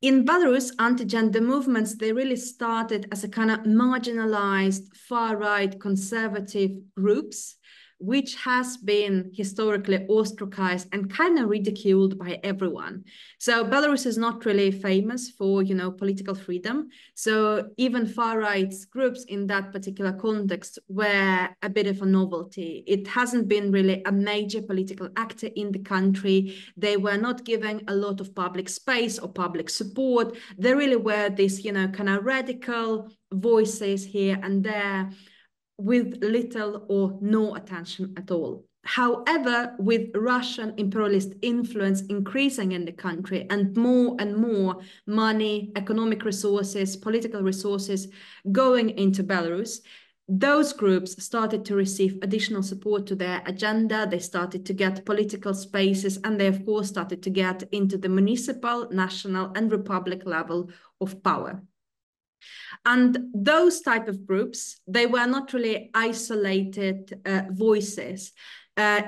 In Belarus, anti-gender movements, they really started as a kind of marginalized, far-right conservative groups, which has been historically ostracized and kind of ridiculed by everyone. So Belarus is not really famous for, you know, political freedom. So even far-right groups in that particular context were a bit of a novelty. It hasn't been really a major political actor in the country. They were not given a lot of public space or public support. There really were these, you know, kind of radical voices here and there, with little or no attention at all. However, with Russian imperialist influence increasing in the country and more money, economic resources, political resources going into Belarus, those groups started to receive additional support to their agenda. They started to get political spaces, and they, of course, started to get into the municipal, national, and republic level of power. And those type of groups, they were not really isolated voices.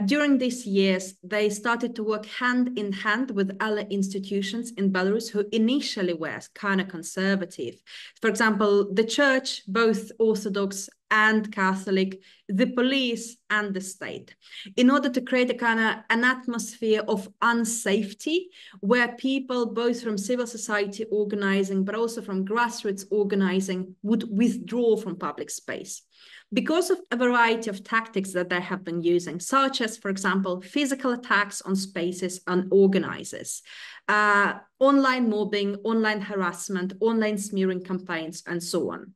During these years, they started to work hand in hand with other institutions in Belarus who initially were kind of conservative. For example, the church, both Orthodox and Catholic, the police and the state, in order to create a kind of an atmosphere of unsafety where people, both from civil society organizing, but also from grassroots organizing, would withdraw from public space. Because of a variety of tactics that they have been using, such as, for example, physical attacks on spaces and organizers, online mobbing, online harassment, online smearing campaigns, and so on.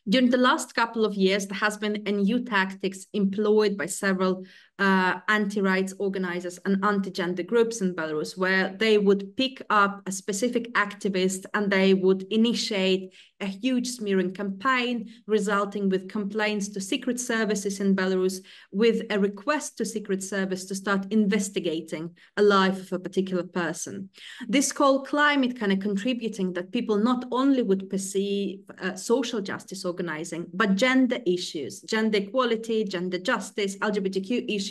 During the last couple of years, there has been a new tactics employed by several anti-rights organizers and anti-gender groups in Belarus, where they would pick up a specific activist and they would initiate a huge smearing campaign, resulting with complaints to secret services in Belarus, with a request to secret service to start investigating a life of a particular person. This whole climate kind of contributing that people not only would perceive social justice organizing, but gender issues, gender equality, gender justice, LGBTQ issues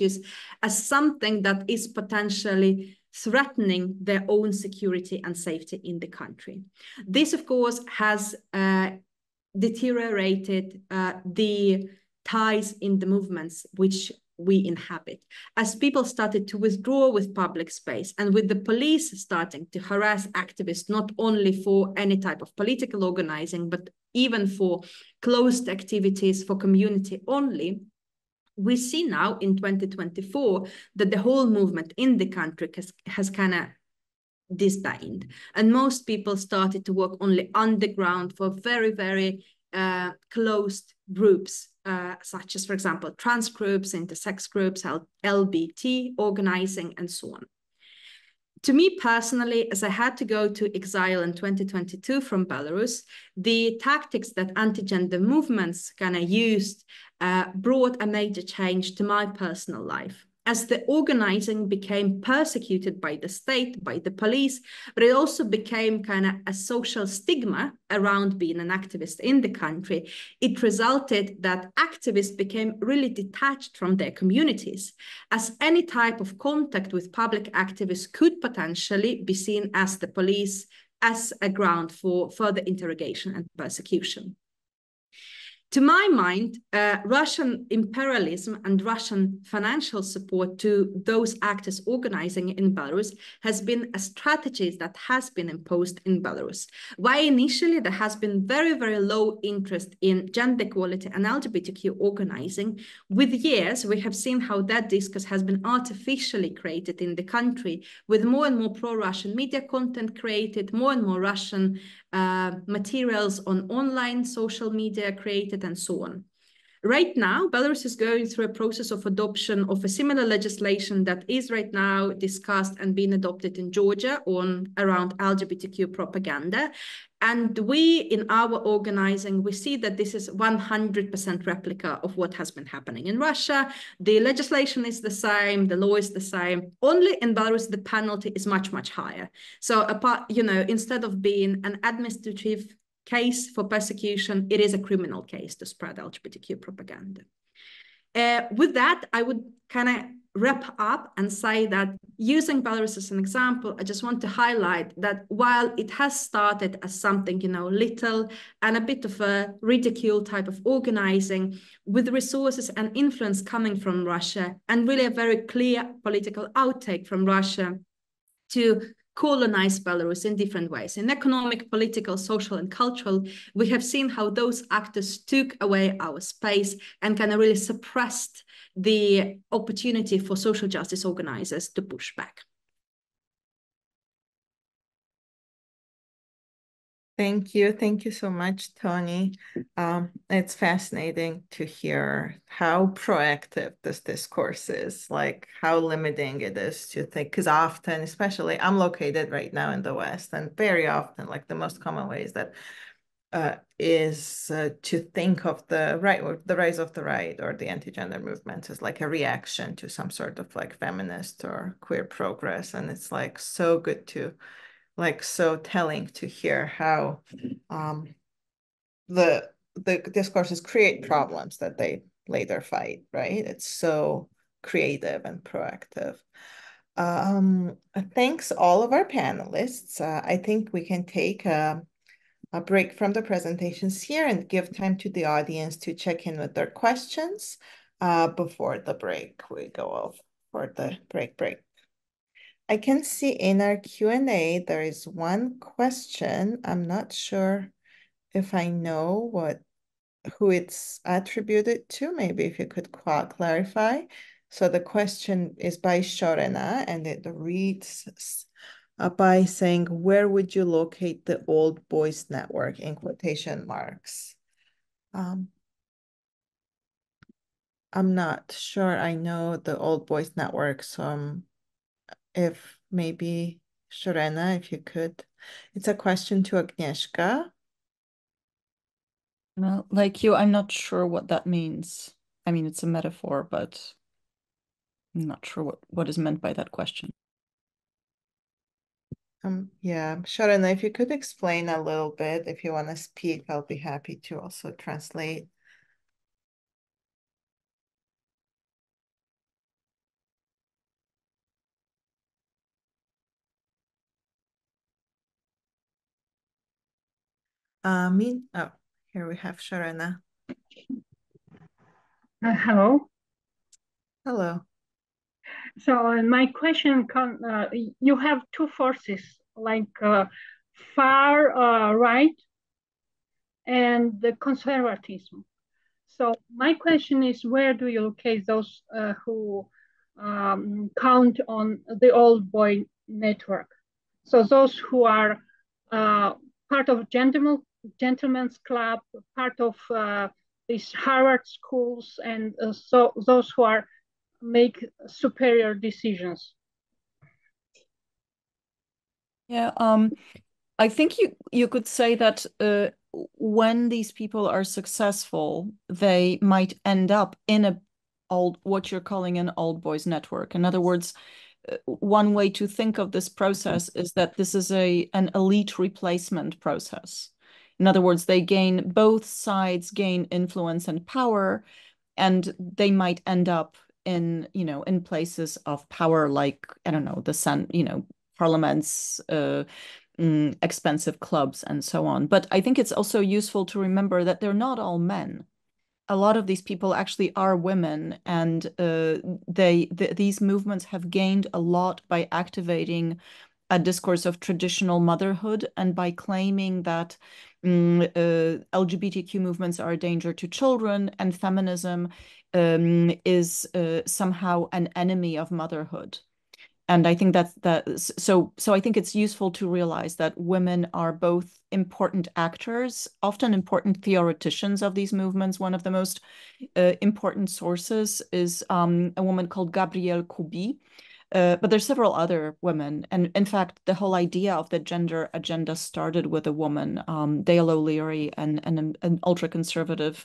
as something that is potentially threatening their own security and safety in the country. This, of course, has deteriorated the ties in the movements which we inhabit. As people started to withdraw with public space and with the police starting to harass activists, not only for any type of political organizing, but even for closed activities for community only, we see now in 2024 that the whole movement in the country has kind of disbanded. And most people started to work only underground for very, very closed groups, such as, for example, trans groups, intersex groups, LBT organizing, and so on. To me personally, as I had to go to exile in 2022 from Belarus, the tactics that anti-gender movements kind of used brought a major change to my personal life. As the organizing became persecuted by the state, by the police, but it also became kind of a social stigma around being an activist in the country, it resulted that activists became really detached from their communities, as any type of contact with public activists could potentially be seen as the police as a ground for further interrogation and persecution. To my mind, Russian imperialism and Russian financial support to those actors organizing in Belarus has been a strategy that has been imposed in Belarus. Why initially there has been very, very low interest in gender equality and LGBTQ organizing. With years, we have seen how that discourse has been artificially created in the country, with more and more pro-Russian media content created, more and more Russian materials on online social media created, and so on. Right now, Belarus is going through a process of adoption of a similar legislation that is right now discussed and being adopted in Georgia around LGBTQ propaganda. And we, in our organizing, we see that this is 100% replica of what has been happening in Russia. The legislation is the same, the law is the same. Only in Belarus, the penalty is much, much higher. So instead of being an administrative case for persecution, it is a criminal case to spread LGBTQ propaganda. With that, I would kind of wrap up and say that using Belarus as an example, I just want to highlight that while it has started as something, little and a bit of a ridicule type of organizing with resources and influence coming from Russia and really a very clear political outtake from Russia to colonize Belarus in different ways. In economic, political, social, and cultural, we have seen how those actors took away our space and kind of really suppressed the opportunity for social justice organizers to push back. Thank you. Thank you so much, Tony. It's fascinating to hear how proactive this discourse is, like how limiting it is to think, because often, especially I'm located right now in the West, and very often, like the most common way is that to think of the right or the rise of the right or the anti-gender movement as like a reaction to some sort of like feminist or queer progress. And it's like so good to so telling to hear how the discourses create problems that they later fight, right? It's so creative and proactive. Thanks all of our panelists. I think we can take a break from the presentations here and give time to the audience to check in with their questions before the break. We go off for the break. I can see in our Q&A, there is one question. I'm not sure if I know who it's attributed to. Maybe if you could clarify. So the question is by Shorena, and it reads by saying, where would you locate the Old Boys Network in quotation marks? I'm not sure I know the Old Boys Network, so if maybe Shorena, if you could. It's a question to Agnieszka. Well, like you, I'm not sure what that means. I mean, it's a metaphor, but I'm not sure what is meant by that question. Yeah, Shorena, if you could explain a little bit, if you want to speak, I'll be happy to also translate. Oh, here we have Shorena. Hello. Hello. So my question, you have two forces, like far right and the conservatism. So my question is, where do you locate those who count on the Old Boy Network? So those who are part of Gentlemen's Club, part of these Harvard schools, and so those who make superior decisions. Yeah, I think you could say that when these people are successful, they might end up in what you're calling an old boys network. In other words, one way to think of this process is that this is an elite replacement process. In other words, both sides gain influence and power, and they might end up in places of power, like, I don't know, parliaments, expensive clubs, and so on. But I think it's also useful to remember that they're not all men. a lot of these people actually are women, and these movements have gained a lot by activating a discourse of traditional motherhood and by claiming that LGBTQ movements are a danger to children, and feminism is somehow an enemy of motherhood. And I think so I think it's useful to realize that women are both important actors, often important theoreticians of these movements. One of the most important sources is a woman called Gabrielle Kubi. But there's several other women. And in fact, the whole idea of the gender agenda started with a woman, Dale O'Leary, an ultra-conservative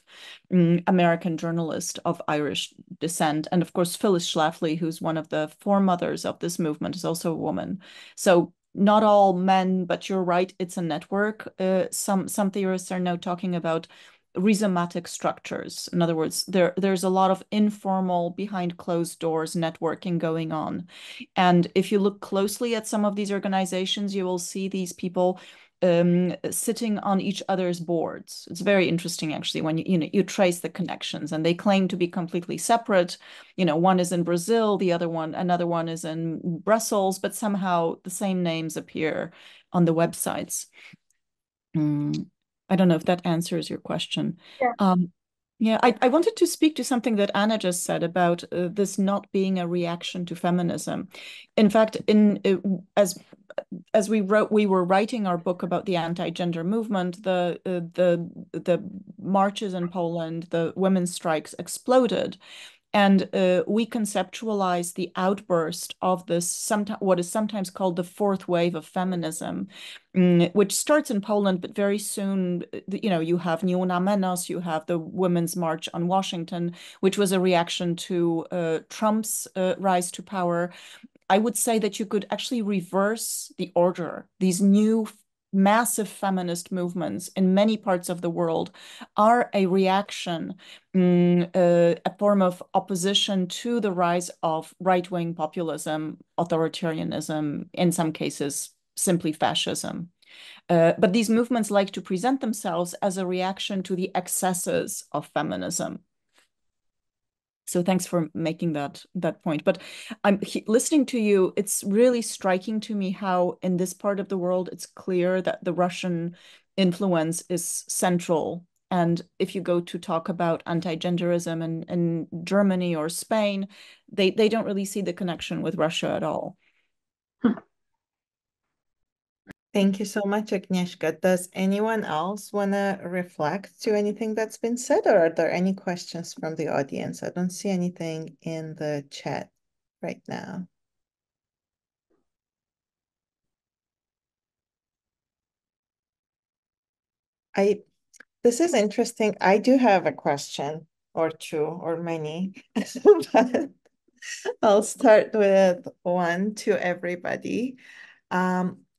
American journalist of Irish descent. And of course, Phyllis Schlafly, who's one of the foremothers of this movement, is also a woman. So not all men, but you're right, it's a network. Some theorists are now talking about rhizomatic structures. In other words, there's a lot of informal, behind closed doors networking going on. And if you look closely at some of these organizations, you will see these people sitting on each other's boards. It's very interesting, actually, when you trace the connections, and they claim to be completely separate. One is in Brazil, another one is in Brussels, but somehow the same names appear on the websites. I don't know if that answers your question. Yeah. Yeah, I wanted to speak to something that Anna just said about this not being a reaction to feminism. In fact, as we were writing our book about the anti-gender movement, the marches in Poland, the women's strikes exploded. And we conceptualized the outburst of this, what is sometimes called the fourth wave of feminism, which starts in Poland, but very soon, you have Nie Una Menos, you have the Women's March on Washington, which was a reaction to Trump's rise to power. I would say that you could actually reverse the order. These new massive feminist movements in many parts of the world are a reaction, a form of opposition to the rise of right-wing populism, authoritarianism, in some cases, simply fascism. But these movements like to present themselves as a reaction to the excesses of feminism. So thanks for making that point. But I'm listening to you. It's really striking to me how in this part of the world, it's clear that the Russian influence is central. And if you go to talk about anti-genderism in Germany or Spain, they don't really see the connection with Russia at all. Thank you so much, Agnieszka. Does anyone else want to reflect to anything that's been said, or are there any questions from the audience? I don't see anything in the chat right now. This is interesting. I do have a question or two or many, but I'll start with one to everybody.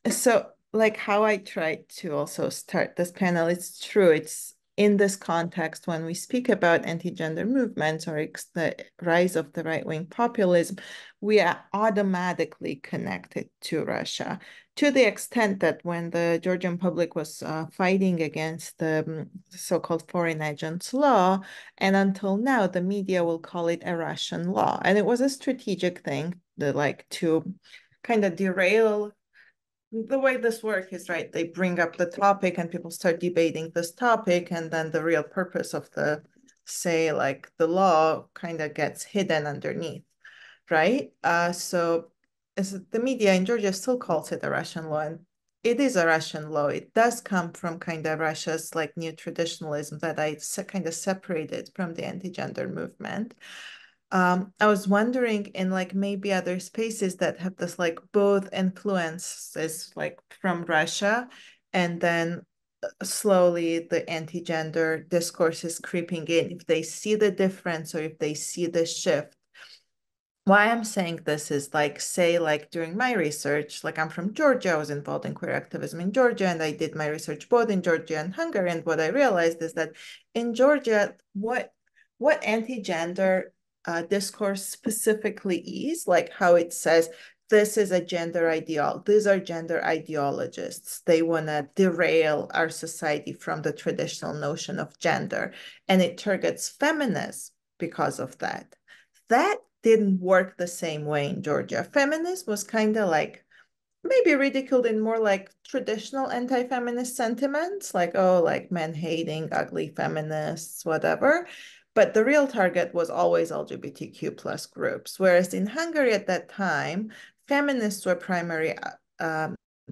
So like how I tried to also start this panel, it's true. It's in this context when we speak about anti-gender movements or the rise of the right-wing populism, we are automatically connected to Russia, to the extent that when the Georgian public was fighting against the so-called foreign agents law, and until now, the media will call it a Russian law. And it was a strategic thing, to kind of derail. The way this works is, right, they bring up the topic and people start debating this topic, and then the real purpose of the law kind of gets hidden underneath, right? So the media in Georgia still calls it a Russian law, and it is a Russian law. It does come from kind of Russia's new traditionalism that I kind of separated from the anti-gender movement. I was wondering in maybe other spaces that have this both influences from Russia, and then slowly the anti-gender discourse is creeping in, if they see the difference or if they see the shift. Why I'm saying this is during my research, I'm from Georgia, I was involved in queer activism in Georgia, and I did my research both in Georgia and Hungary. And what I realized is that in Georgia, what anti-gender discourse specifically is, how it says this is a gender ideal. These are gender ideologists. They want to derail our society from the traditional notion of gender. And it targets feminists because of that. That didn't work the same way in Georgia. Feminism was kind of like maybe ridiculed in more like traditional anti-feminist sentiments, like, oh, like men hating, ugly feminists, whatever. But the real target was always LGBTQ plus groups. Whereas in Hungary at that time, feminists were primary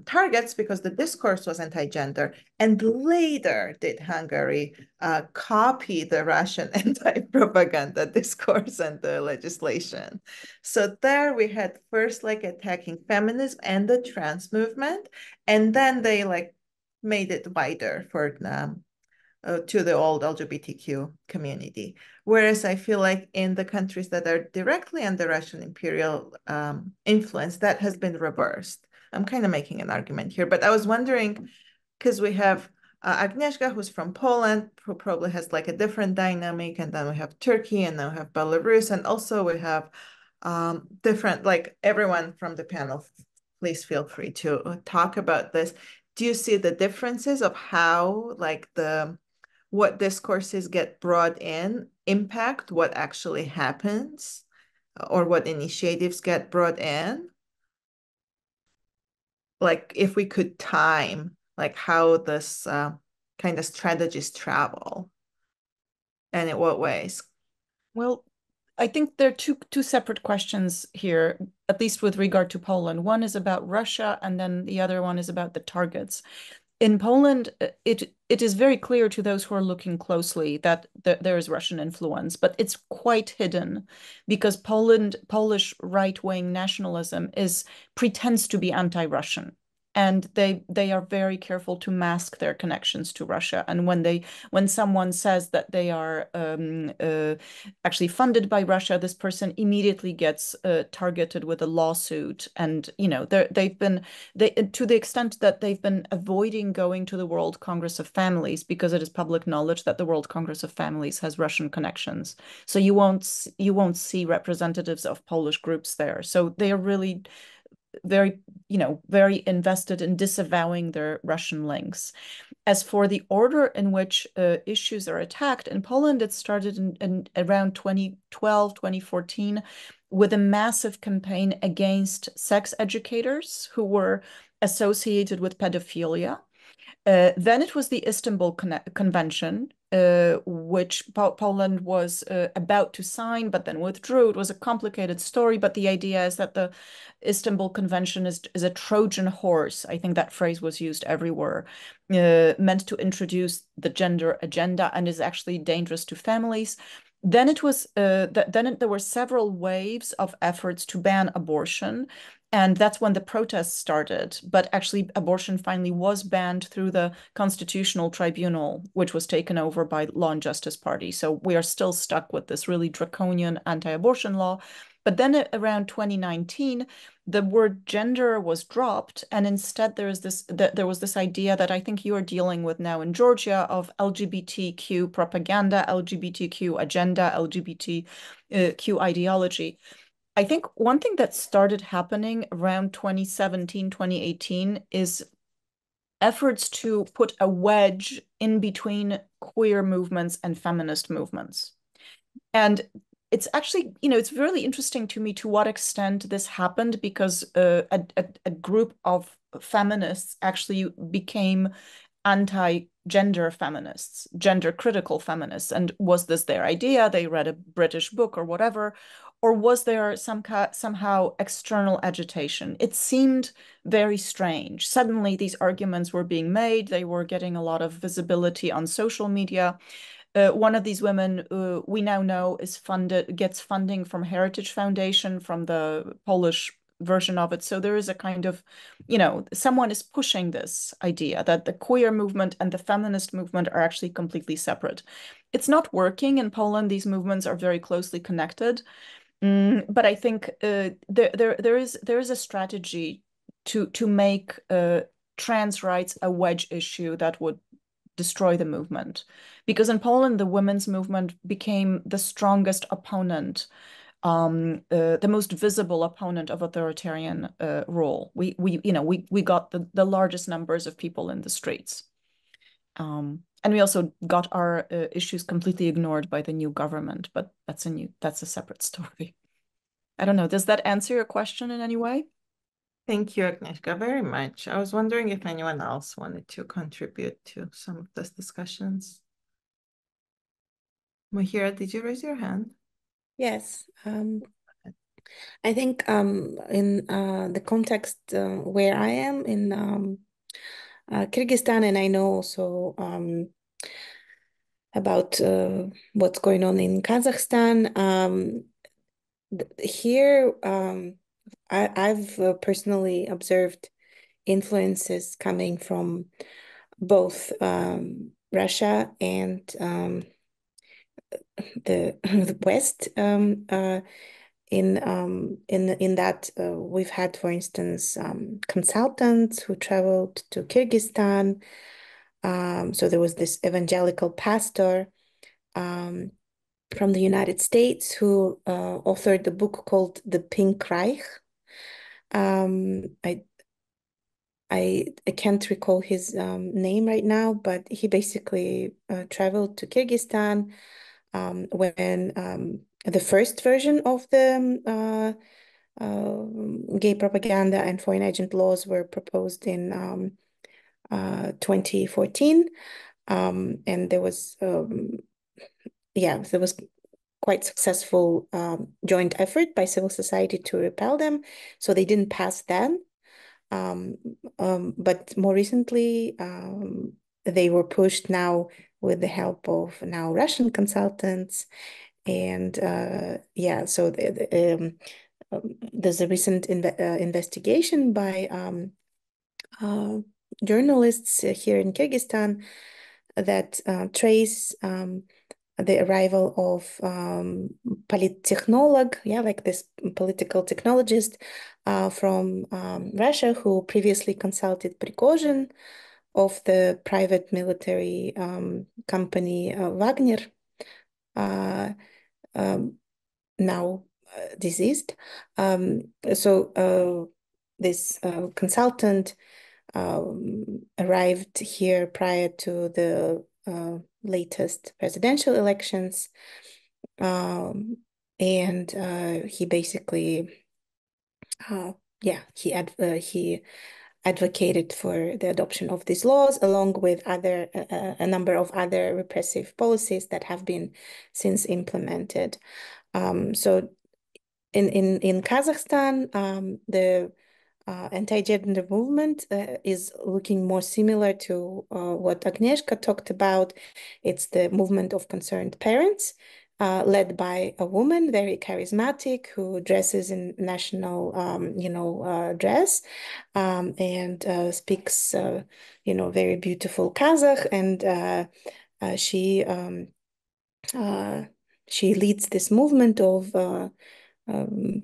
targets because the discourse was anti-gender. And later did Hungary copy the Russian anti-propaganda discourse and the legislation. So there we had first like attacking feminism and the trans movement, and then they like made it wider for to the old LGBTQ community. Whereas I feel like in the countries that are directly under Russian imperial influence, that has been reversed. I'm kind of making an argument here, but I was wondering, because we have Agnieszka, who's from Poland, who probably has like a different dynamic, and then we have Turkey, and then we have Belarus, and also we have different, like everyone from the panel, please feel free to talk about this. Do you see the differences of how like what discourses get brought in impact what actually happens, or what initiatives get brought in? Like if we could time like how this kind of strategies travel, and in what ways? Well, I think there are two separate questions here, at least with regard to Poland. One is about Russia, and then the other one is about the targets. In Poland, it is very clear to those who are looking closely that there is Russian influence, but it's quite hidden because Polish right-wing nationalism pretends to be anti-Russian. And they are very careful to mask their connections to Russia. And when someone says that they are actually funded by Russia, this person immediately gets targeted with a lawsuit. And they've been to the extent that they've been avoiding going to the World Congress of Families because it is public knowledge that the World Congress of Families has Russian connections. So you won't see representatives of Polish groups there. So they are really very invested in disavowing their Russian links. As for the order in which issues are attacked, in Poland, it started in around 2012, 2014, with a massive campaign against sex educators who were associated with pedophilia. Then it was the Istanbul Convention, which Poland was about to sign, but then withdrew. It was a complicated story, but the idea is that the Istanbul Convention is a Trojan horse. I think that phrase was used everywhere, meant to introduce the gender agenda and is actually dangerous to families. Then there were several waves of efforts to ban abortion. And that's when the protests started. But actually, abortion finally was banned through the Constitutional Tribunal, which was taken over by Law and Justice Party. So we are still stuck with this really draconian anti-abortion law. But then around 2019, the word gender was dropped. And instead, there was this idea that I think you are dealing with now in Georgia of LGBTQ propaganda, LGBTQ agenda, LGBTQ ideology. I think one thing that started happening around 2017, 2018 is efforts to put a wedge in between queer movements and feminist movements. And it's actually, it's really interesting to me to what extent this happened, because a group of feminists actually became anti-gender feminists, gender critical feminists. And was this their idea? They read a British book or whatever. Or was there somehow external agitation? It seemed very strange. Suddenly, these arguments were being made. They were getting a lot of visibility on social media. One of these women, we now know, gets funding from Heritage Foundation, from the Polish version of it. So there is a kind of, someone is pushing this idea that the queer movement and the feminist movement are actually completely separate. It's not working in Poland. These movements are very closely connected. But I think there is a strategy to make trans rights a wedge issue that would destroy the movement, because in Poland the women's movement became the strongest opponent the most visible opponent of authoritarian rule. We got the largest numbers of people in the streets. And we also got our issues completely ignored by the new government, but that's a separate story. I don't know. Does that answer your question in any way? Thank you, Agnieszka, very much. I was wondering if anyone else wanted to contribute to some of these discussions. Mahira, did you raise your hand? Yes. I think in the context where I am in Kyrgyzstan, and I know also about what's going on in Kazakhstan. Here, I've personally observed influences coming from both Russia and the West. In that we've had, for instance, consultants who traveled to Kyrgyzstan. So there was this evangelical pastor from the United States who authored a book called The Pink Reich. I can't recall his name right now, but he basically traveled to Kyrgyzstan when the first version of the gay propaganda and foreign agent laws were proposed in 2014. And there was quite successful joint effort by civil society to repel them. So they didn't pass then. But more recently, they were pushed now with the help of now Russian consultants. And so there's a recent investigation by journalists here in Kyrgyzstan that trace the arrival of polittechnolog, like this political technologist from Russia, who previously consulted Prigozhin of the private military company Wagner, now deceased. So this consultant arrived here prior to the latest presidential elections, and he basically he advocated for the adoption of these laws, along with a number of other repressive policies that have been since implemented. So in Kazakhstan, the anti-gender movement is looking more similar to what Agnieszka talked about. It's the movement of concerned parents, led by a woman, very charismatic, who dresses in national, dress, and speaks, very beautiful Kazakh, and she leads this movement of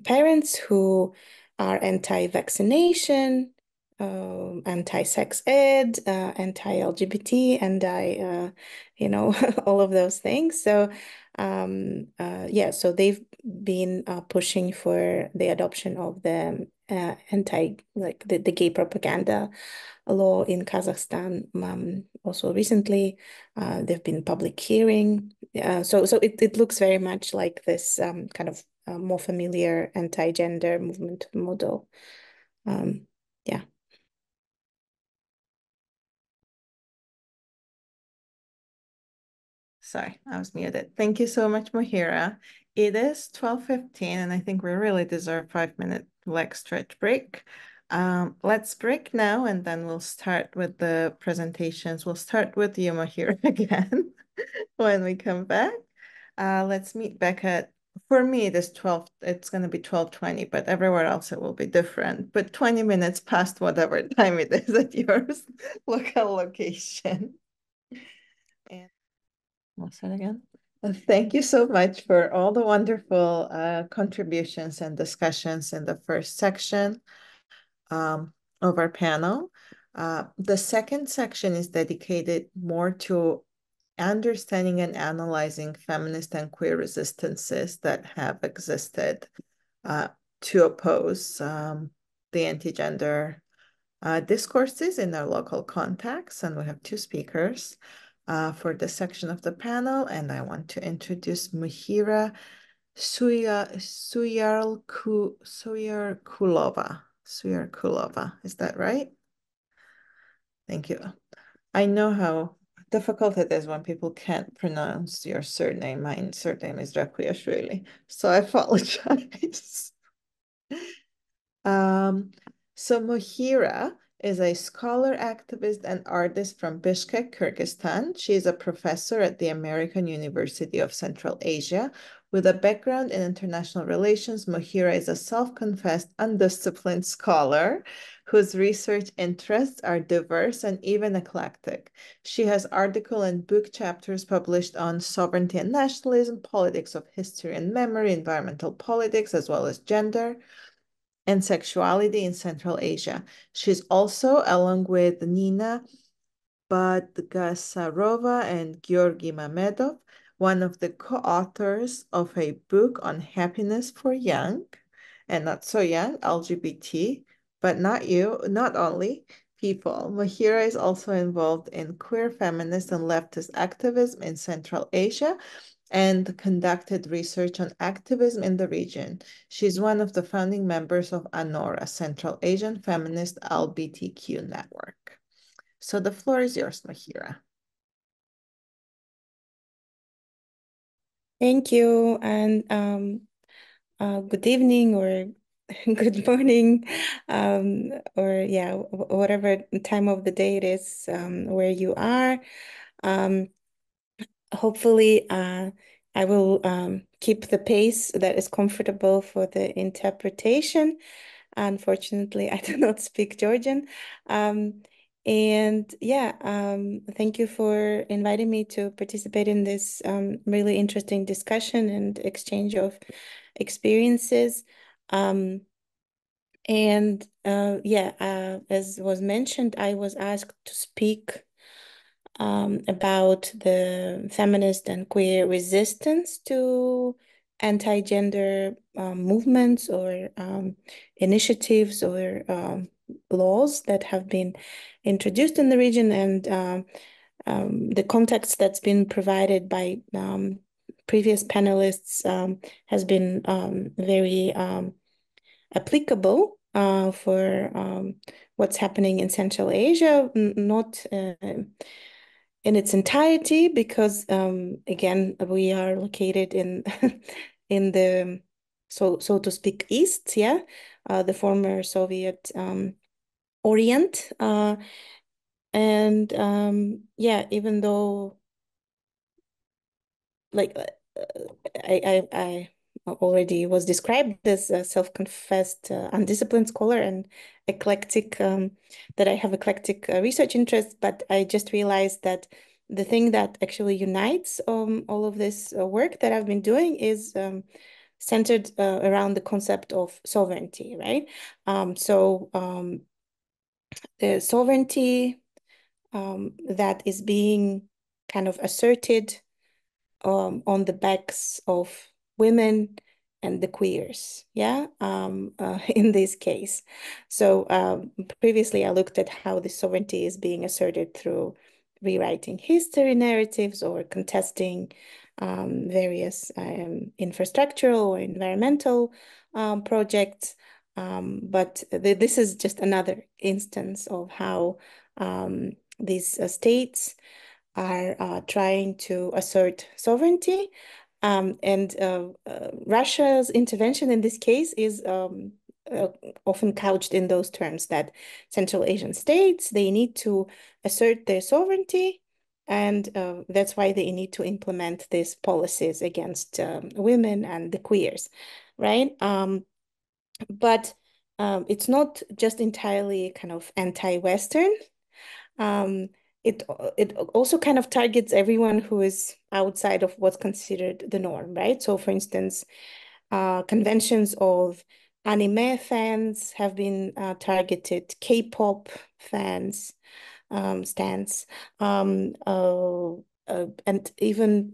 parents who are anti-vaccination, anti-sex ed, anti-LGBT, all of those things. So so they've been pushing for the adoption of the the gay propaganda law in Kazakhstan. Also recently, there've been public hearing. So it looks very much like this kind of more familiar anti-gender movement model. Yeah. Sorry, I was muted. Thank you so much, Mahira. It is 12:15, and I think we really deserve 5-minute leg stretch break. Let's break now, and then we'll start with the presentations. We'll start with you, Mahira, again when we come back. Let's meet back at, for me, it's going to be 12:20, but everywhere else it will be different. But 20 minutes past whatever time it is at yours local location. And I'll start again. Thank you so much for all the wonderful contributions and discussions in the first section of our panel. The second section is dedicated more to understanding and analyzing feminist and queer resistances that have existed to oppose the anti-gender discourses in their local context. And we have two speakers for this section of the panel. And I want to introduce Mihira Suyarkulova. Is that right? Thank you. I know how difficult it is when people can't pronounce your surname. My surname is Rakuyashvili, so I apologize. So Mihira is a scholar, activist, and artist from Bishkek, Kyrgyzstan. She is a professor at the American University of Central Asia. With a background in international relations, Mihira is a self-confessed, undisciplined scholar whose research interests are diverse and even eclectic. She has article and book chapters published on sovereignty and nationalism, politics of history and memory, environmental politics, as well as gender and sexuality in Central Asia. She's also, along with Nina Badgasarova and Georgy Mamedov, one of the co-authors of a book on happiness for young and not so young, LGBT, but not only people. Mihira is also involved in queer feminist and leftist activism in Central Asia and conducted research on activism in the region. She's one of the founding members of ANORA, Central Asian Feminist LGBTQ Network. So the floor is yours, Mihira. Thank you, and good evening or good morning, or yeah, whatever time of the day it is where you are. Hopefully, I will keep the pace that is comfortable for the interpretation. Unfortunately, I do not speak Georgian. And yeah, thank you for inviting me to participate in this really interesting discussion and exchange of experiences. As was mentioned, I was asked to speak about the feminist and queer resistance to anti-gender movements or initiatives or laws that have been introduced in the region, and the context that's been provided by previous panelists has been very applicable for what's happening in Central Asia, not in its entirety, because again, we are located in in the so to speak East, the former Soviet Orient, and even though like I already was described as a self-confessed undisciplined scholar and eclectic, that I have eclectic research interests, but I just realized that the thing that actually unites all of this work that I've been doing is centered around the concept of sovereignty, right? The sovereignty that is being kind of asserted on the backs of women and the queers, in this case. So previously I looked at how the sovereignty is being asserted through rewriting history narratives or contesting various infrastructural or environmental projects. But this is just another instance of how these states are trying to assert sovereignty. Russia's intervention in this case is often couched in those terms that Central Asian states, they need to assert their sovereignty, and that's why they need to implement these policies against women and the queers, right? But it's not just entirely kind of anti-Western. It also kind of targets everyone who is outside of what's considered the norm, right? So for instance, conventions of anime fans have been targeted, K-pop fans, stands, and even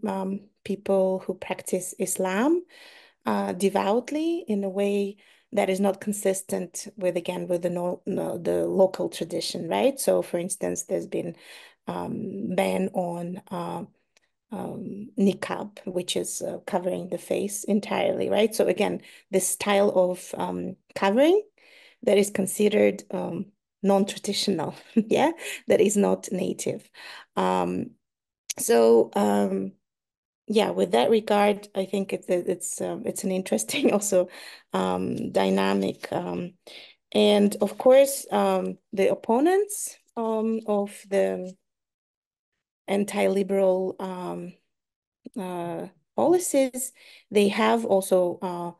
people who practice Islam devoutly in a way that is not consistent with, again, with the local tradition, right? So, for instance, there's been ban on niqab, which is covering the face entirely, right? So again, this style of covering that is considered non-traditional, yeah, that is not native. Yeah, with that regard, I think it's an interesting also dynamic, and of course the opponents of the anti-liberal policies, they have also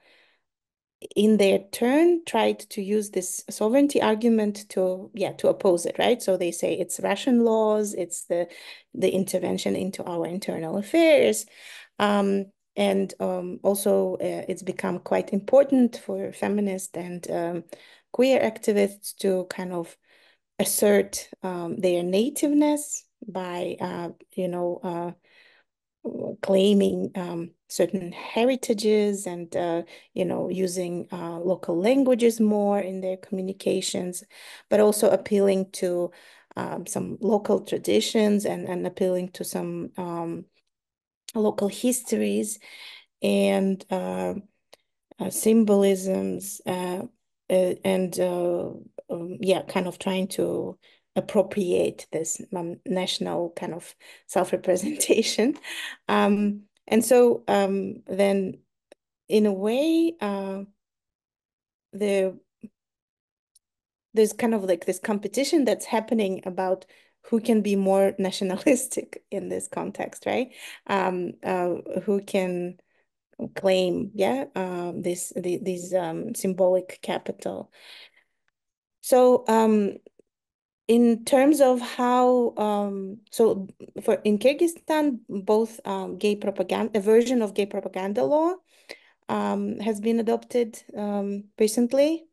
in their turn tried to use this sovereignty argument to oppose it, right? So they say it's Russian laws, it's the intervention into our internal affairs. And also it's become quite important for feminist and queer activists to kind of assert their nativeness by claiming certain heritages and using local languages more in their communications, but also appealing to some local traditions and appealing to some local histories and symbolisms and kind of trying to appropriate this national kind of self-representation. And so then in a way, there's kind of like this competition that's happening about who can be more nationalistic in this context, right? Who can claim, these symbolic capital. So in terms of how, so in Kyrgyzstan, both gay propaganda, a version of gay propaganda law has been adopted recently,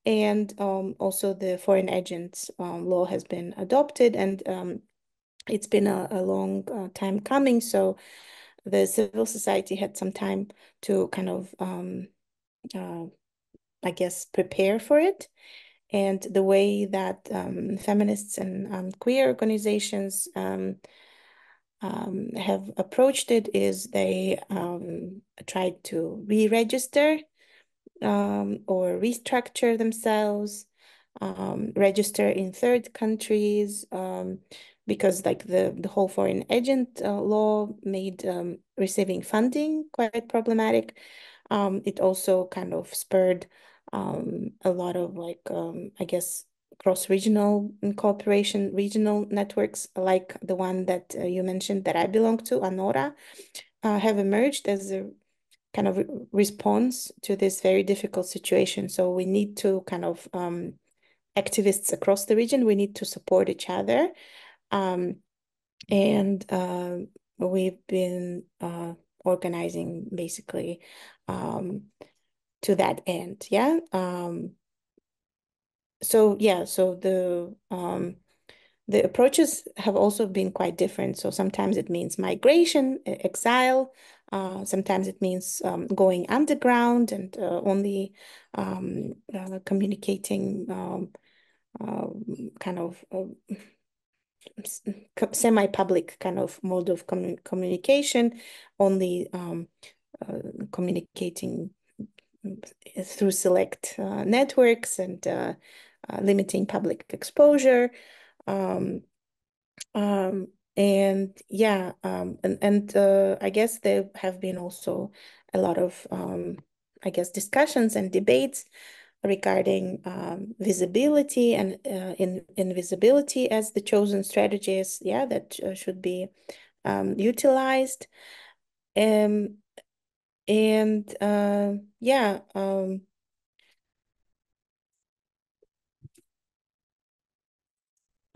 and also the foreign agents law has been adopted, and it's been a long time coming. So the civil society had some time to kind of, I guess, prepare for it. And the way that feminists and queer organizations have approached it is they tried to re-register or restructure themselves, register in third countries, because like the whole foreign agent law made receiving funding quite problematic. It also kind of spurred a lot of like, I guess, cross-regional cooperation, regional networks like the one that you mentioned that I belong to, Anora, have emerged as a kind of response to this very difficult situation. So we need to kind of activists across the region, we need to support each other. And we've been organizing basically to that end. Yeah. So the approaches have also been quite different. So sometimes it means migration, exile. Sometimes it means going underground and only communicating kind of semi-public kind of mode of communication, only communicating through select networks and limiting public exposure. And I guess there have been also a lot of I guess discussions and debates regarding visibility and invisibility as the chosen strategies, that should be utilized.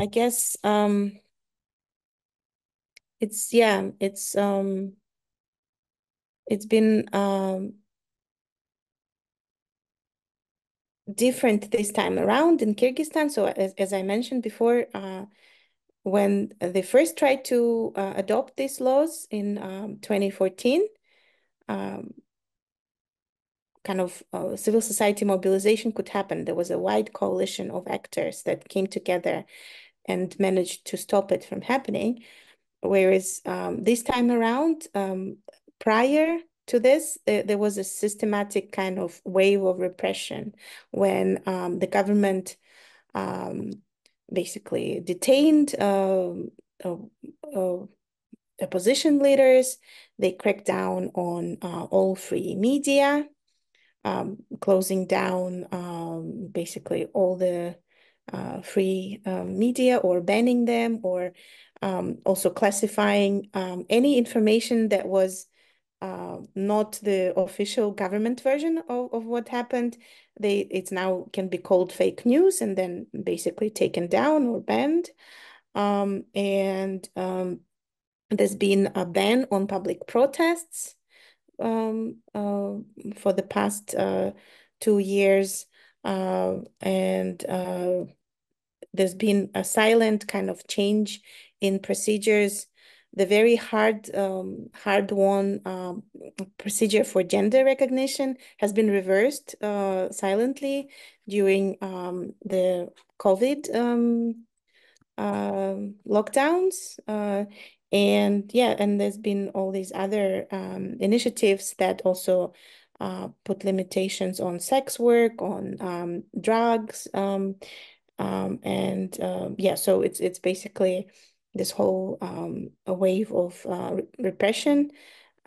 I guess it's been different this time around in Kyrgyzstan. So as I mentioned before, when they first tried to adopt these laws in 2014, kind of civil society mobilization could happen. There was a wide coalition of actors that came together and managed to stop it from happening. Whereas this time around, prior to this, there was a systematic kind of wave of repression when the government basically detained opposition leaders. They cracked down on all free media, closing down basically all the free media, or banning them, or also classifying any information that was not the official government version of what happened. It's now can be called fake news, and then basically taken down or banned. There's been a ban on public protests for the past 2 years, and there's been a silent kind of change in procedures. The very hard-won procedure for gender recognition has been reversed silently during the COVID lockdowns. And there's been all these other initiatives that also put limitations on sex work, on drugs, so it's basically this whole a wave of repression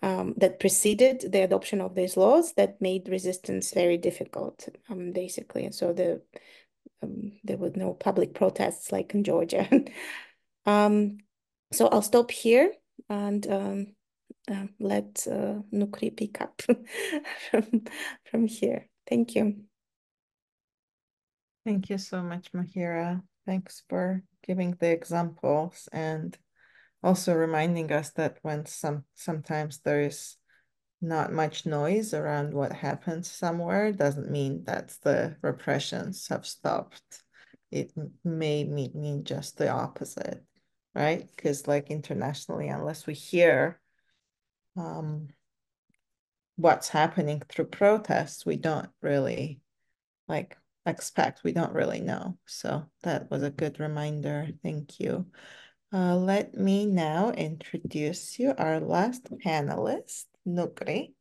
that preceded the adoption of these laws that made resistance very difficult, basically. And so there were no public protests like in Georgia. So I'll stop here and let Nukri pick up from here. Thank you. Thank you so much, Mahira. Thanks for giving the examples and also reminding us that when sometimes there is not much noise around what happens somewhere, doesn't mean that the repressions have stopped. It may mean just the opposite, right? Because like internationally, unless we hear what's happening through protests, we don't really we don't really know. So that was a good reminder. Thank you. Let me now introduce you our last panelist, Nukri.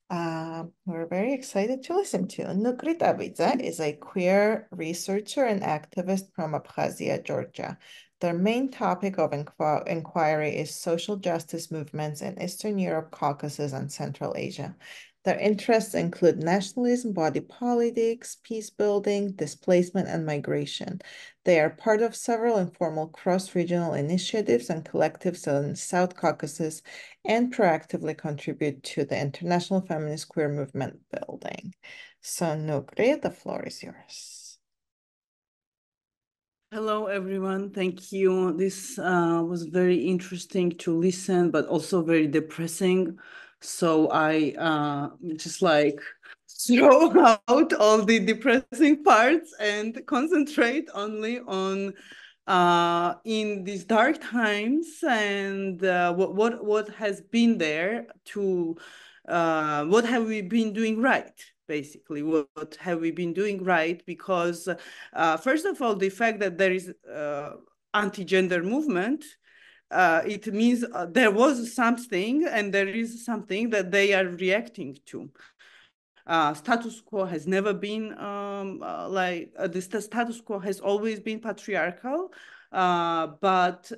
We're very excited to listen to. Nukri Tabidze is a queer researcher and activist from Abkhazia, Georgia. Their main topic of inquiry is social justice movements in Eastern Europe, Caucasus, and Central Asia. Their interests include nationalism, body politics, peace building, displacement, and migration. They are part of several informal cross-regional initiatives and collectives in South Caucasus and proactively contribute to the international feminist queer movement building. So Nukri, the floor is yours. Hello, everyone. Thank you. This was very interesting to listen, but also very depressing. So I just like throw out all the depressing parts and concentrate only on in these dark times and what has been there to what have we been doing right. Basically, what have we been doing right? Because first of all, the fact that there is anti-gender movement, it means there was something and there is something that they are reacting to. Status quo has never been the status quo has always been patriarchal, but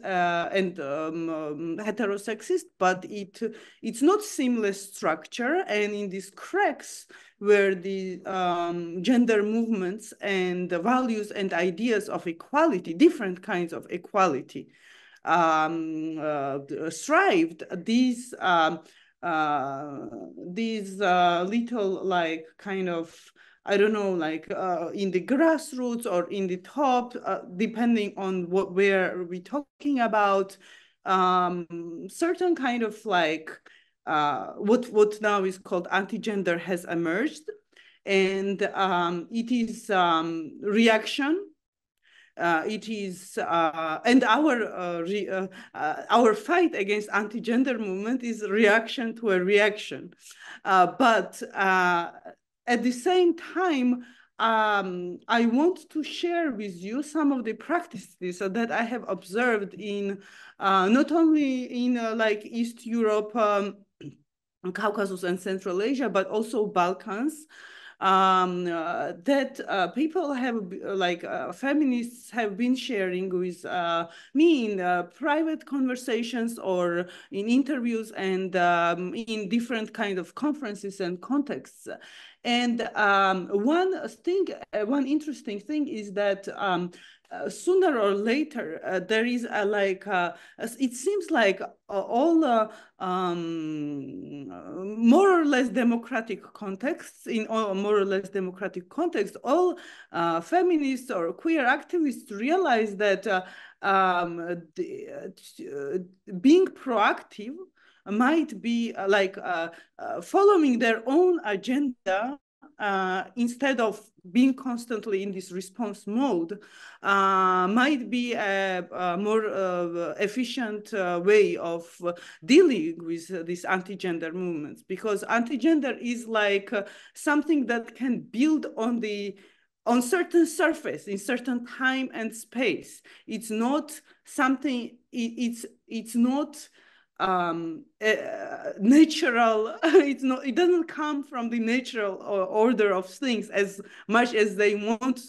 heterosexist, but it's not seamless structure, and in these cracks where the gender movements and the values and ideas of equality, different kinds of equality, thrived, these little like kind of, I don't know, like in the grassroots or in the top, depending on where we're talking about, certain kind of like what now is called anti-gender has emerged, and it is reaction it is, and our fight against anti-gender movement is reaction to a reaction. But at the same time, I want to share with you some of the practices that I have observed in not only in like East Europe, Caucasus and Central Asia, but also Balkans, that people have, like feminists have been sharing with me in private conversations or in interviews and in different kind of conferences and contexts. And one interesting thing is that sooner or later, there is it seems like all more or less democratic contexts, in all more or less democratic contexts, all feminists or queer activists realize that being proactive might be following their own agenda instead of being constantly in this response mode might be a more efficient way of dealing with these anti-gender movements, because anti-gender is like something that can build on certain surface in certain time and space. It's not something, it's not natural. It doesn't come from the natural order of things as much as they want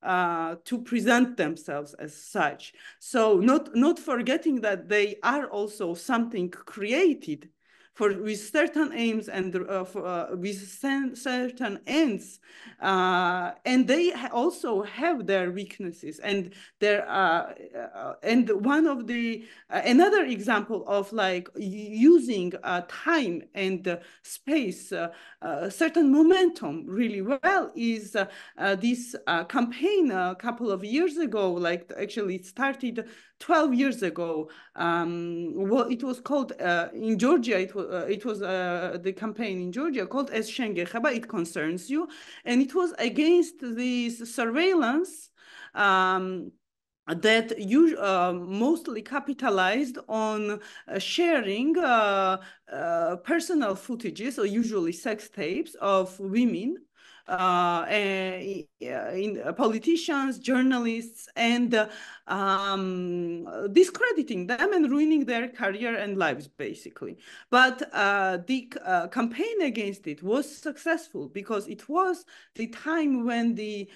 to present themselves as such. So not forgetting that they are also something created with certain aims and with certain ends, and they also have their weaknesses and their and one of the another example of like using time and space, certain momentum really well is this campaign a couple of years ago. Like actually, it started 12 years ago. Well, it was called in Georgia. It was the campaign in Georgia called Es Shengechaba, It Concerns You, and it was against this surveillance that mostly capitalized on sharing personal footages, or usually sex tapes, of women in politicians, journalists, and discrediting them and ruining their career and lives, basically. But the campaign against it was successful because it was the time when the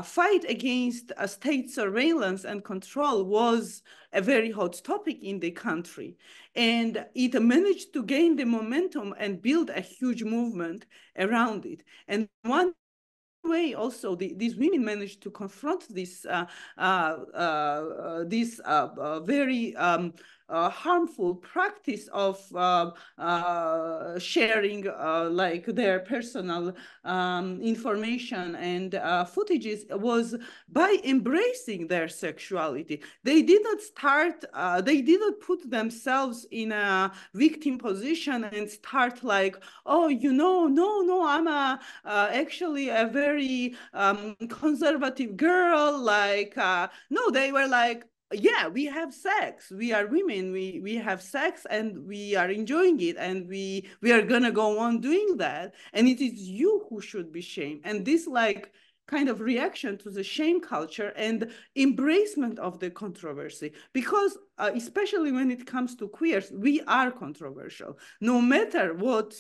fight against state surveillance and control was a very hot topic in the country. And it managed to gain the momentum and build a huge movement around it. And one way also these women managed to confront this very harmful practice of sharing like their personal information and footages was by embracing their sexuality. They did not they didn't put themselves in a victim position and start like, oh, no, I'm actually a very conservative girl. Like, no, they were like, yeah, we have sex. We are women. We have sex and we are enjoying it, and we are gonna go on doing that. And it is you who should be shamed. And this like kind of reaction to the shame culture and embracement of the controversy, because especially when it comes to queers, we are controversial. No matter what.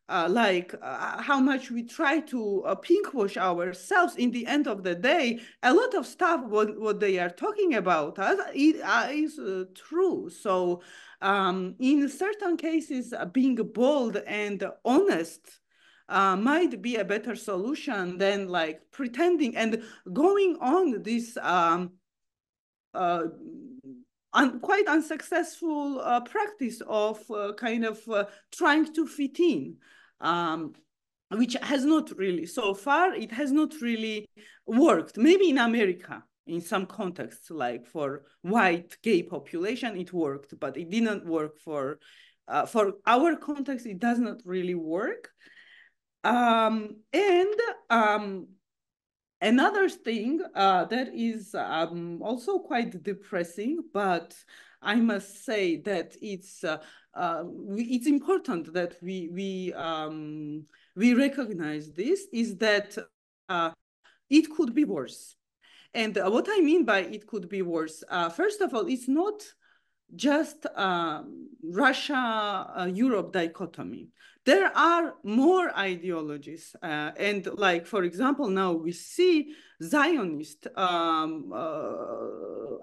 How much we try to pinkwash ourselves, in the end of the day, a lot of stuff what they are talking about is true. So in certain cases, being bold and honest might be a better solution than like pretending and going on this quite unsuccessful practice of kind of trying to fit in, which has not really, so far, it has not really worked. Maybe in America, in some contexts, like for white gay population, it worked, but it didn't work for our context. It does not really work. Another thing that is also quite depressing, but I must say that it's important that we recognize this, is that it could be worse. And what I mean by it could be worse, first of all, it's not just Russia-Europe dichotomy. There are more ideologies. And like, for example, now we see Zionist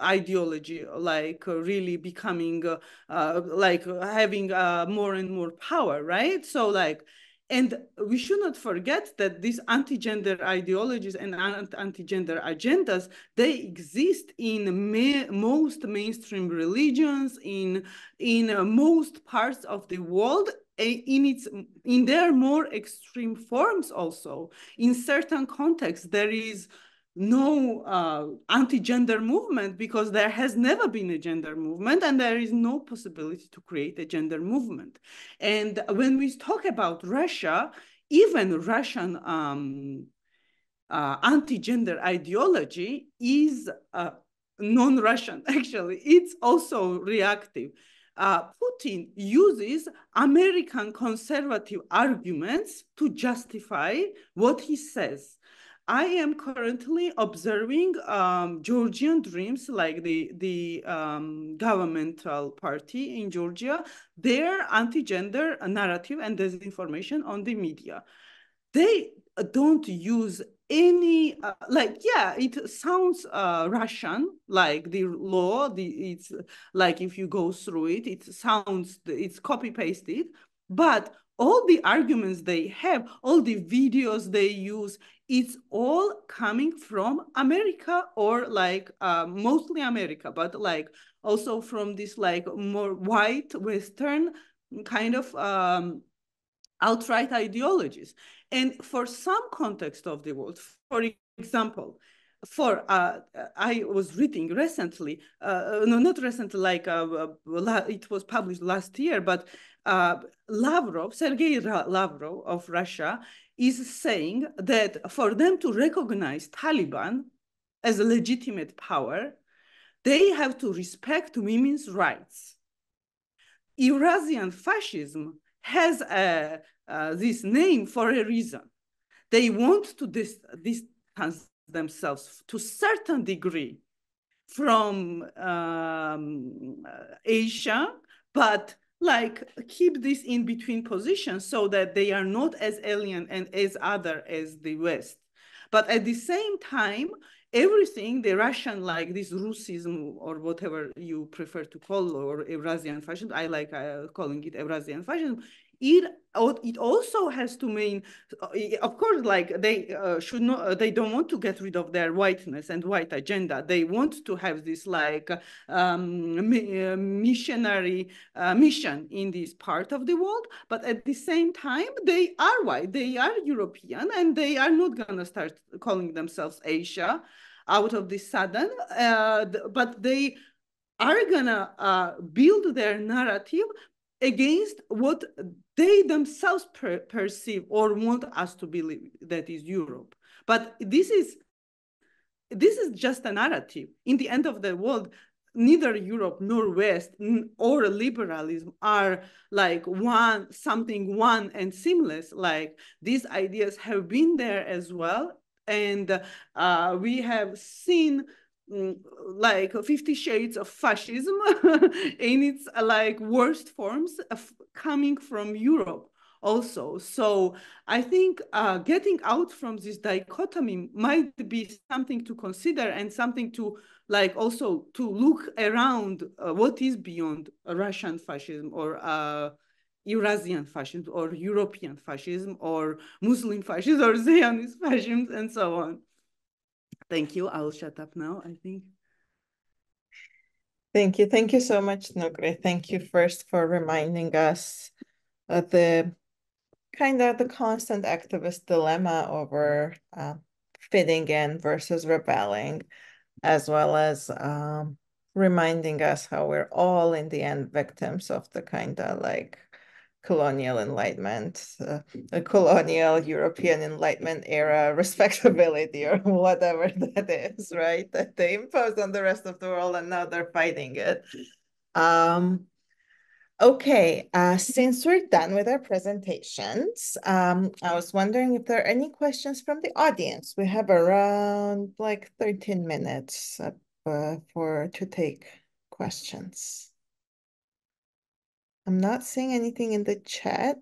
ideology, like really becoming, like having more and more power, right? So like, and we should not forget that these anti-gender ideologies and anti-gender agendas, they exist in most mainstream religions, in most parts of the world, in their more extreme forms also. In certain contexts, there is no anti-gender movement because there has never been a gender movement, and there is no possibility to create a gender movement. And when we talk about Russia, even Russian anti-gender ideology is non-Russian, actually. It's also reactive. Putin uses American conservative arguments to justify what he says. I am currently observing Georgian Dreams, like the governmental party in Georgia, their anti-gender narrative and disinformation on the media. They don't use any, like, yeah, it sounds Russian, like the law, it's like if you go through it, it sounds, it's copy-pasted, but all the arguments they have, all the videos they use, it's all coming from America, or like mostly America, but like also from this like more white Western kind of outright ideologies. And for some context of the world, for example, I was reading recently, no, not recently, like it was published last year, but Lavrov, Sergei Lavrov of Russia, is saying that for them to recognize Taliban as a legitimate power, they have to respect women's rights. Eurasian fascism has this name for a reason. They want to distance themselves to a certain degree from Asia, but like keep this in between position so that they are not as alien and as other as the West. But at the same time, everything, the Russian, like this Russism or whatever you prefer to call, or Eurasian fascism, I like calling it Eurasian fascism, it also has to mean, of course, like they should not, they don't want to get rid of their whiteness and white agenda. They want to have this like missionary mission in this part of the world, but at the same time, they are white, they are European, and they are not gonna start calling themselves Asia out of the sudden, but they are gonna build their narrative against what they themselves perceive or want us to believe, that is Europe. But this is just a narrative. In the end of the world, neither Europe nor West or liberalism are like one and seamless. Like these ideas have been there as well. And we have seen like 50 Shades of Fascism in its like worst forms coming from Europe also. So I think getting out from this dichotomy might be something to consider, and something to like also to look around what is beyond Russian fascism or Eurasian fascism or European fascism or Muslim fascism or Zionist fascism and so on. Thank you. I'll shut up now, I think. Thank you. Thank you so much, Nugri. Thank you first for reminding us of the kind of the constant activist dilemma over fitting in versus rebelling, as well as reminding us how we're all in the end victims of the kind of like colonial enlightenment, a colonial European enlightenment era respectability or whatever that is, right? That they imposed on the rest of the world and now they're fighting it. Okay, since we're done with our presentations, I was wondering if there are any questions from the audience. We have around like 13 minutes to take questions. I'm not seeing anything in the chat.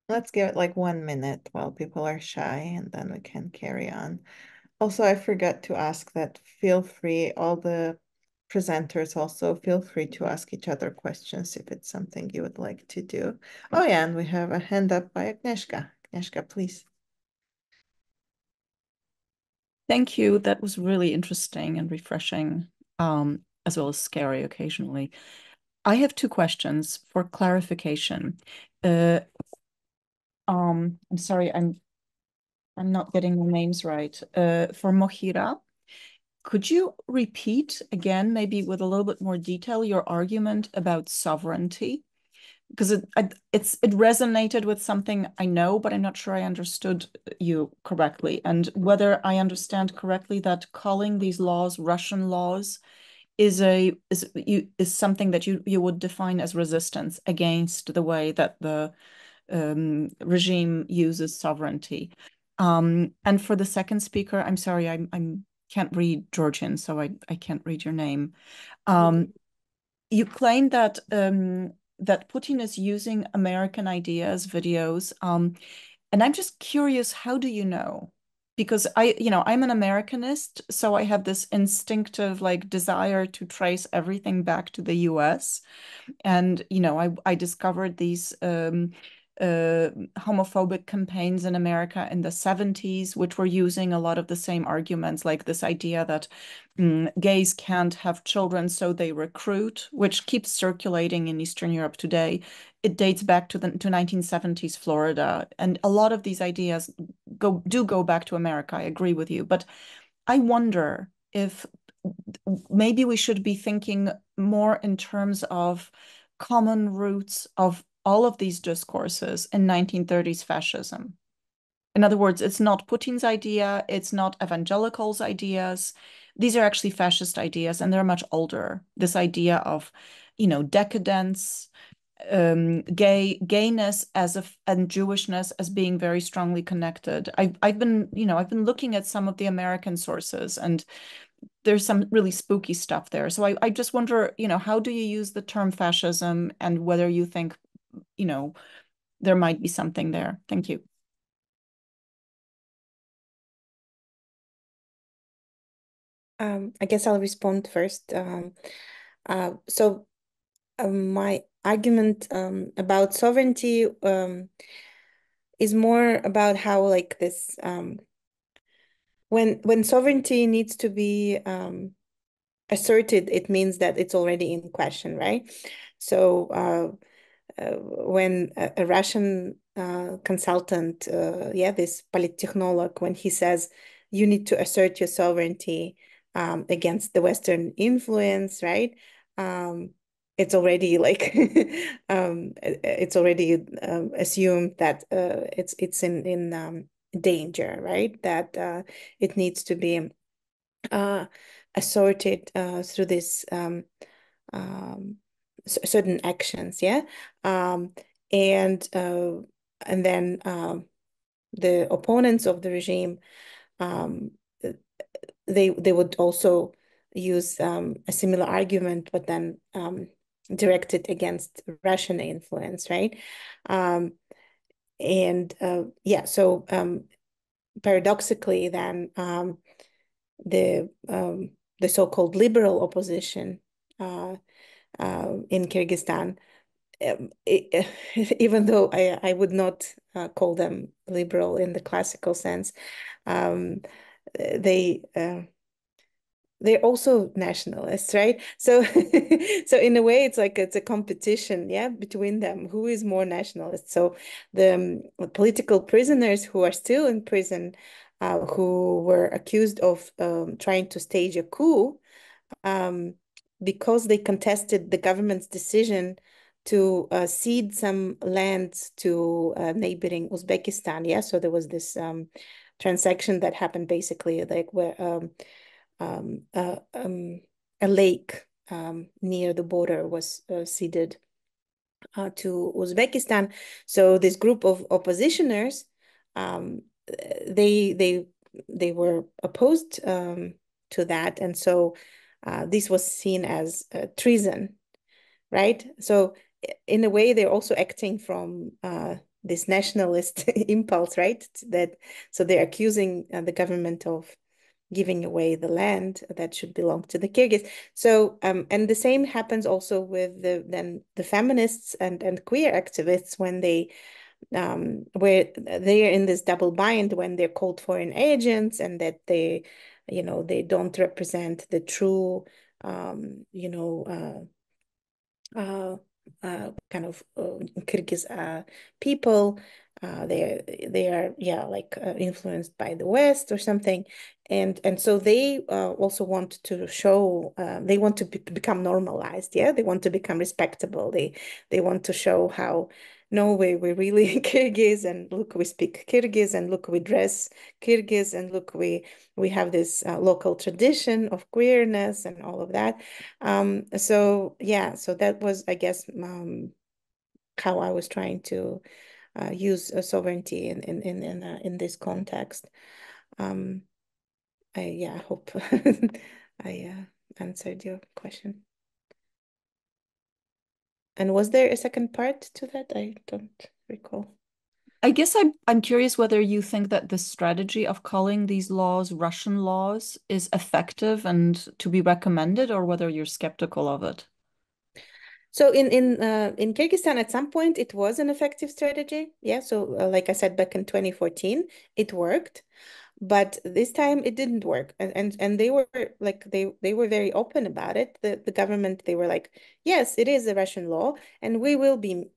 Let's give it like 1 minute while people are shy and then we can carry on. Also, I forgot to ask that feel free, all the presenters also feel free to ask each other questions if it's something you would like to do. Oh yeah, and we have a hand up by Agnieszka. Agnieszka, please. Thank you. That was really interesting and refreshing, as well as scary occasionally. I have two questions for clarification. I'm sorry, I'm not getting the names right. For Mohira, could you repeat again, maybe with a little bit more detail, your argument about sovereignty? Because it resonated with something I know, but I'm not sure I understood you correctly. And whether I understand correctly that calling these laws Russian laws is something that you would define as resistance against the way that the regime uses sovereignty. And for the second speaker, I'm sorry, I can't read Georgian, so I can't read your name. You claim that that Putin is using American ideas, videos, and I'm just curious, how do you know? Because I'm an Americanist, so I have this instinctive like desire to trace everything back to the US. And I discovered these homophobic campaigns in America in the 70s, which were using a lot of the same arguments, like this idea that gays can't have children, so they recruit, which keeps circulating in Eastern Europe today. It dates back to 1970s Florida, and a lot of these ideas do go back to America. I agree with you, but I wonder if maybe we should be thinking more in terms of common roots of all of these discourses in 1930s fascism. In other words, it's not Putin's idea, it's not evangelicals' ideas. These are actually fascist ideas, and they're much older. This idea of, decadence, gayness and Jewishness as being very strongly connected. I've been looking at some of the American sources, and there's some really spooky stuff there. So I just wonder, how do you use the term fascism, and whether you think, there might be something there. Thank you. I guess I'll respond first. So my argument about sovereignty is more about how like this when sovereignty needs to be asserted, it means that it's already in question, right? So when a Russian consultant, this polittechnolog, when he says you need to assert your sovereignty against the Western influence, right? It's already like it's already assumed that it's in danger, right? That it needs to be assorted through this certain actions, and then the opponents of the regime, they would also use a similar argument, but then direct it against Russian influence, right? So paradoxically, then the so-called liberal opposition in Kyrgyzstan, even though I would not call them liberal in the classical sense, they they're also nationalists, right? So so in a way, it's a competition, yeah, between them. Who is more nationalist? So the political prisoners who are still in prison, who were accused of trying to stage a coup, because they contested the government's decision to cede some lands to neighboring Uzbekistan. Yeah, so there was this transaction that happened basically like where a lake near the border was ceded to Uzbekistan. So this group of oppositioners, they were opposed to that, and so this was seen as treason, right? So in a way, they're also acting from this nationalist impulse, right? So they're accusing the government of giving away the land that should belong to the Kyrgyz. So and the same happens also with the feminists and queer activists when they where they are in this double bind when they're called foreign agents and that they don't represent the true kind of Kyrgyz people. They are like influenced by the West or something, and so they also want to show they want to become normalized. Yeah, they want to become respectable. They want to show how no way we're really Kyrgyz, and look, we speak Kyrgyz, and look, we dress Kyrgyz, and look, we have this local tradition of queerness and all of that. So yeah, so that was, I guess, how I was trying to use sovereignty in this context. I hope I answered your question. And was there a second part to that? I don't recall. I guess I'm curious whether you think that the strategy of calling these laws Russian laws is effective and to be recommended, or whether you're skeptical of it. So in Kyrgyzstan, at some point, it was an effective strategy. Yeah. So like I said, back in 2014, it worked. But this time it didn't work, and they were like they were very open about it. The government, they were like, yes, it is a Russian law, and we will be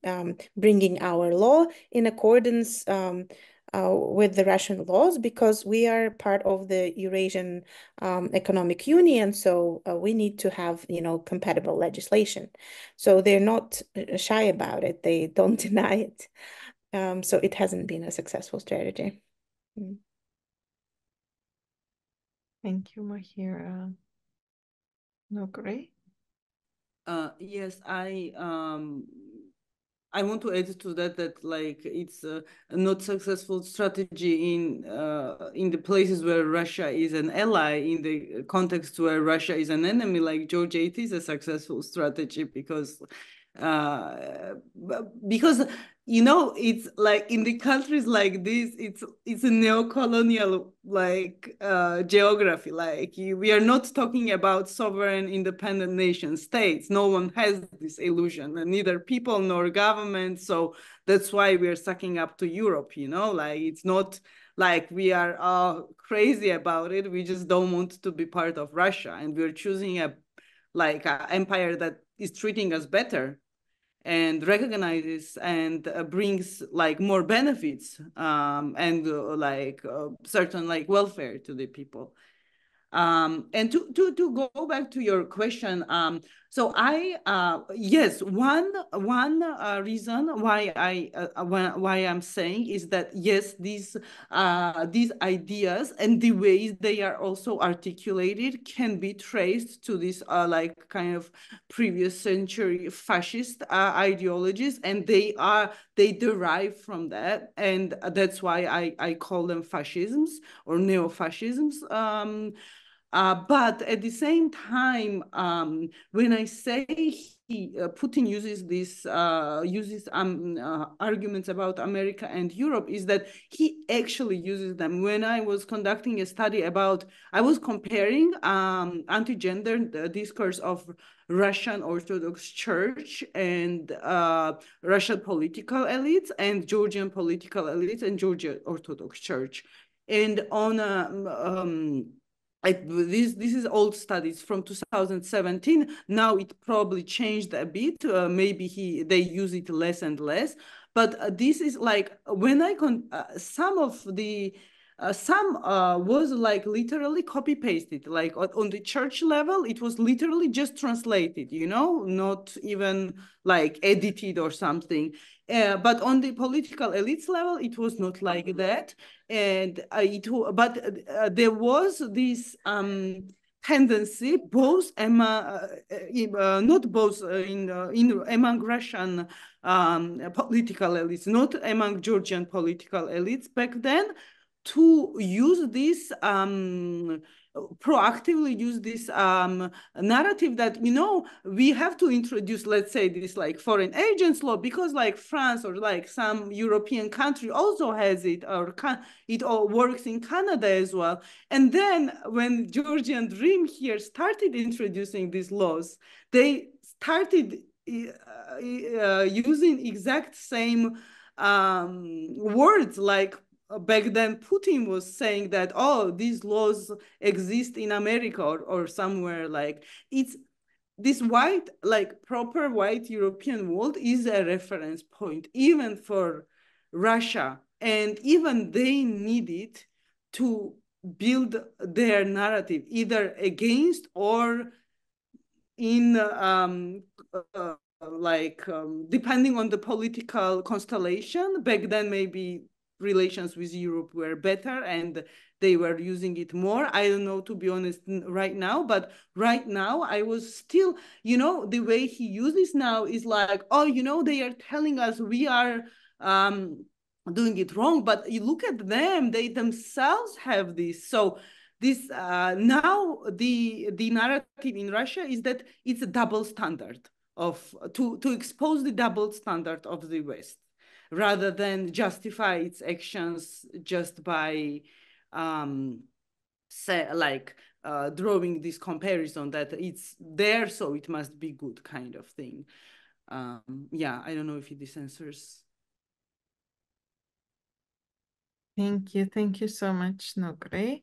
bringing our law in accordance with the Russian laws because we are part of the Eurasian Economic Union. So we need to have compatible legislation. So they're not shy about it. They don't deny it. So it hasn't been a successful strategy. Thank you, Mahira. Nurgul? Yes, I want to add to that like it's a not successful strategy in the places where Russia is an ally, in the context where Russia is an enemy. Like Georgia, it is a successful strategy because it's like in the countries like this, it's a neo-colonial like geography. Like we are not talking about sovereign independent nation states. No one has this illusion, and neither people nor government. So that's why we are sucking up to Europe, like it's not like we are crazy about it. We just don't want to be part of Russia, and we're choosing a empire that is treating us better and recognizes and brings like more benefits and certain like welfare to the people. And to go back to your question, so yes, one reason why I'm saying is that yes, these ideas and the ways they are also articulated can be traced to this like kind of previous century fascist ideologies, and they derive from that, and that's why I call them fascisms or neo-fascisms. But at the same time, when I say Putin uses these arguments about America and Europe, is that he actually uses them. When I was conducting a study about, I was comparing anti-gender discourse of Russian Orthodox Church and Russian political elites and Georgian political elites and Georgian Orthodox Church, and on this is old studies from 2017. Now it probably changed a bit. Maybe they use it less and less. But this is like when some of the some was like literally copy pasted, like on the church level, it was literally just translated, you know, not even like edited or something. But on the political elites level, it was not like that. And there was this tendency, both not both in among Russian political elites, not among Georgian political elites back then, to use this proactively use this narrative that, you know, we have to introduce, let's say, this like foreign agents law because like France or like some European country also has it, or it all works in Canada as well. And then when Georgian Dream here started introducing these laws, they started using exact same words, like back then Putin was saying that, oh, these laws exist in America or somewhere. Like, it's this white, like proper white European world is a reference point even for Russia, and even they need it to build their narrative either against or in depending on the political constellation. Back then maybe relations with Europe were better and they were using it more. I don't know, to be honest, right now, but right now I was still, you know, the way he uses now is like, oh, you know, they are telling us we are doing it wrong, but you look at them, they themselves have this. So this now the narrative in Russia is that it's a double standard of to expose the double standard of the West, rather than justify its actions just by drawing this comparison that it's there, so it must be good kind of thing. Yeah, I don't know if this answers. Thank you so much, Nugri.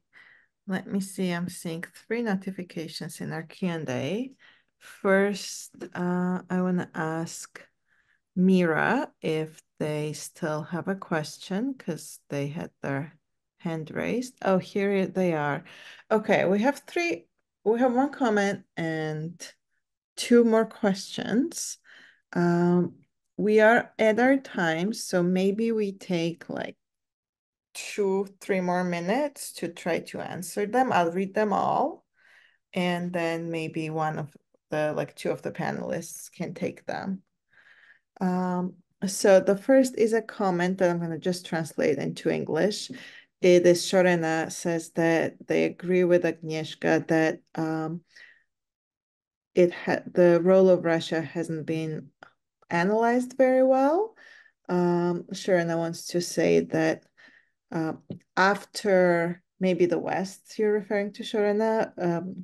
Let me see, I'm seeing 3 notifications in our Q&A. First, I want to ask Mira if they still have a question because they had their hand raised. Oh, here they are. Okay, we have 1 comment and 2 more questions. We are at our time, so maybe we take like 2-3 more minutes to try to answer them. I'll read them all, and then maybe one of the 2 of the panelists can take them. So the first is a comment that I'm going to just translate into English. It is Shorena says that they agree with Agnieszka that the role of Russia hasn't been analyzed very well. Shorena wants to say that after maybe the West, you're referring to, Shorena,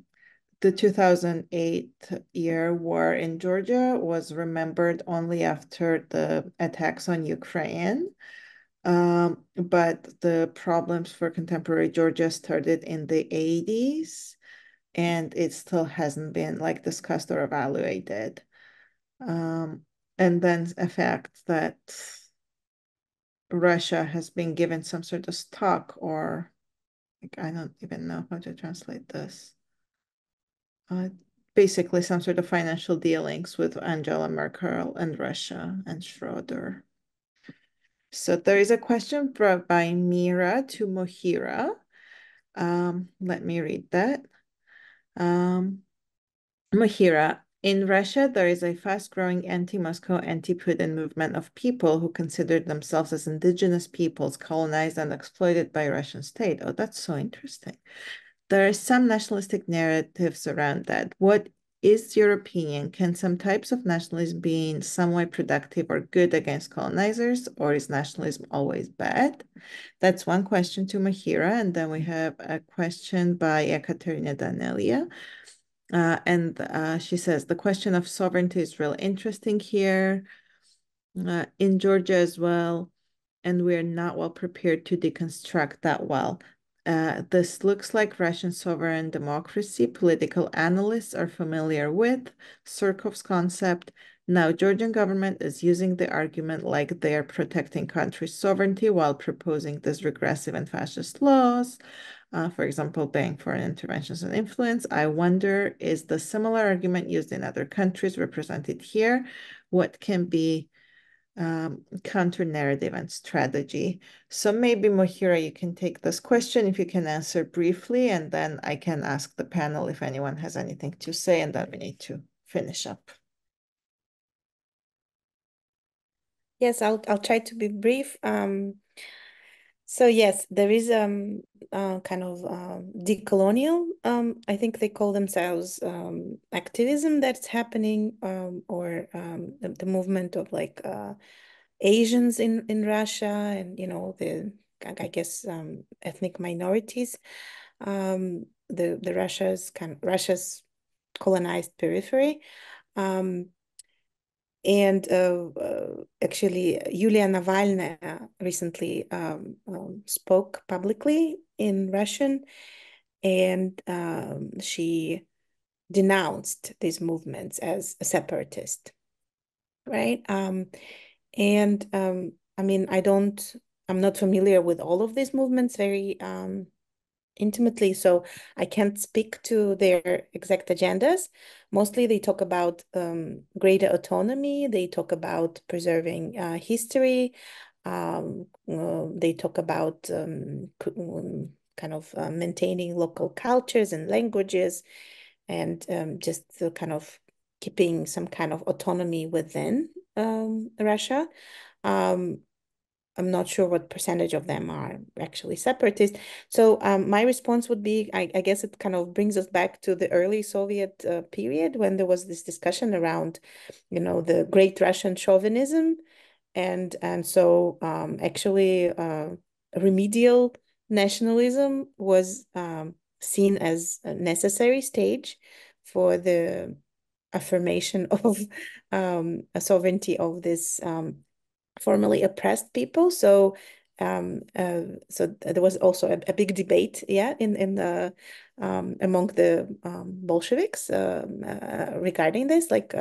the 2008 year war in Georgia was remembered only after the attacks on Ukraine. But the problems for contemporary Georgia started in the 80s, and it still hasn't been like discussed or evaluated. And then the fact that Russia has been given some sort of stock, or like, I don't even know how to translate this. Basically some sort of financial dealings with Angela Merkel and Russia and Schroeder. So there is a question by Mira to Mohira. Let me read that. Mohira, in Russia, there is a fast-growing anti-Moscow, anti-Putin movement of people who consider themselves as indigenous peoples colonized and exploited by Russian state. Oh, that's so interesting. There are some nationalistic narratives around that. What is your opinion? Can some types of nationalism be in some way productive or good against colonizers, or is nationalism always bad? That's one question to Mohira. And then we have a question by Ekaterina Danelia. She says, the question of sovereignty is real interesting here in Georgia as well, and we're not well prepared to deconstruct that well. This looks like Russian sovereign democracy. Political analysts are familiar with Surkov's concept. Now, Georgian government is using the argument like they are protecting country's sovereignty while proposing these regressive and fascist laws. For example, banning foreign interventions and influence. I wonder, is the similar argument used in other countries represented here? What can be counter narrative and strategy? So maybe Mohira, you can take this question if you can answer briefly, and then I can ask the panel if anyone has anything to say, and then we need to finish up. Yes, I'll try to be brief. So yes, there is kind of decolonial, I think they call themselves activism that's happening, or the movement of like Asians in Russia, and the I guess ethnic minorities. The Russia's colonized periphery. And actually, Yulia Navalnaya recently spoke publicly in Russian, and she denounced these movements as a separatist, right? And I mean, I'm not familiar with all of these movements very intimately, so I can't speak to their exact agendas. Mostly they talk about greater autonomy, they talk about preserving history, they talk about kind of maintaining local cultures and languages, and just the kind of keeping some kind of autonomy within Russia. I'm not sure what percentage of them are actually separatist. So my response would be, I guess it kind of brings us back to the early Soviet period, when there was this discussion around, the great Russian chauvinism. And so actually remedial nationalism was seen as a necessary stage for the affirmation of a sovereignty of this formerly oppressed people. So so there was also a big debate, in the among the Bolsheviks regarding this, like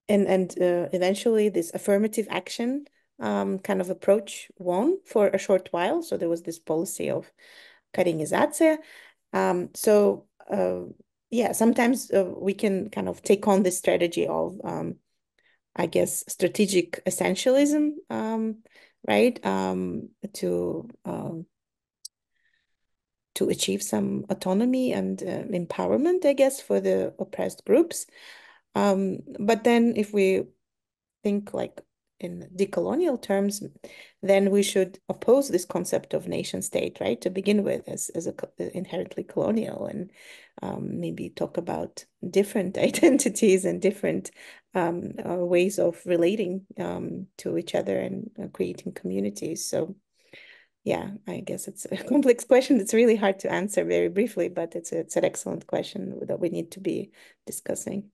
and eventually this affirmative action kind of approach won for a short while. So there was this policy of Karinizatsiya. So yeah, sometimes we can kind of take on this strategy of I guess strategic essentialism, right? To achieve some autonomy and empowerment, I guess, for the oppressed groups. But then if we think like in decolonial terms, then we should oppose this concept of nation state, right? To begin with, as inherently colonial, and maybe talk about different identities and different ways of relating to each other and creating communities. So yeah, I guess it's a complex question. It's really hard to answer very briefly, but it's an excellent question that we need to be discussing.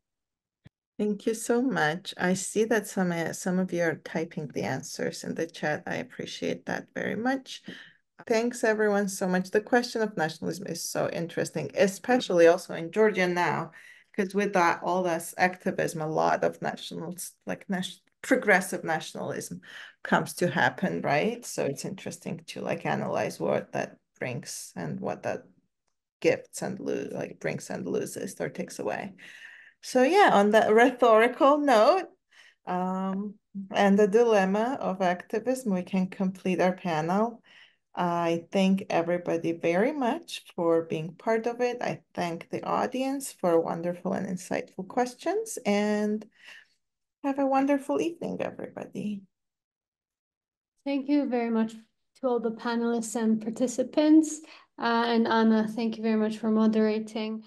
Thank you so much. I see that some of you are typing the answers in the chat. I appreciate that very much. Thanks everyone so much. The question of nationalism is so interesting, especially also in Georgia now, because with that all this activism, a lot of progressive nationalism comes to happen, right? So it's interesting to analyze what that brings and what that gifts and brings and loses or takes away. So yeah, on that rhetorical note, and the dilemma of activism, we can complete our panel. I thank everybody very much for being part of it. I thank the audience for wonderful and insightful questions, and have a wonderful evening, everybody. Thank you very much to all the panelists and participants. And Anna, thank you very much for moderating.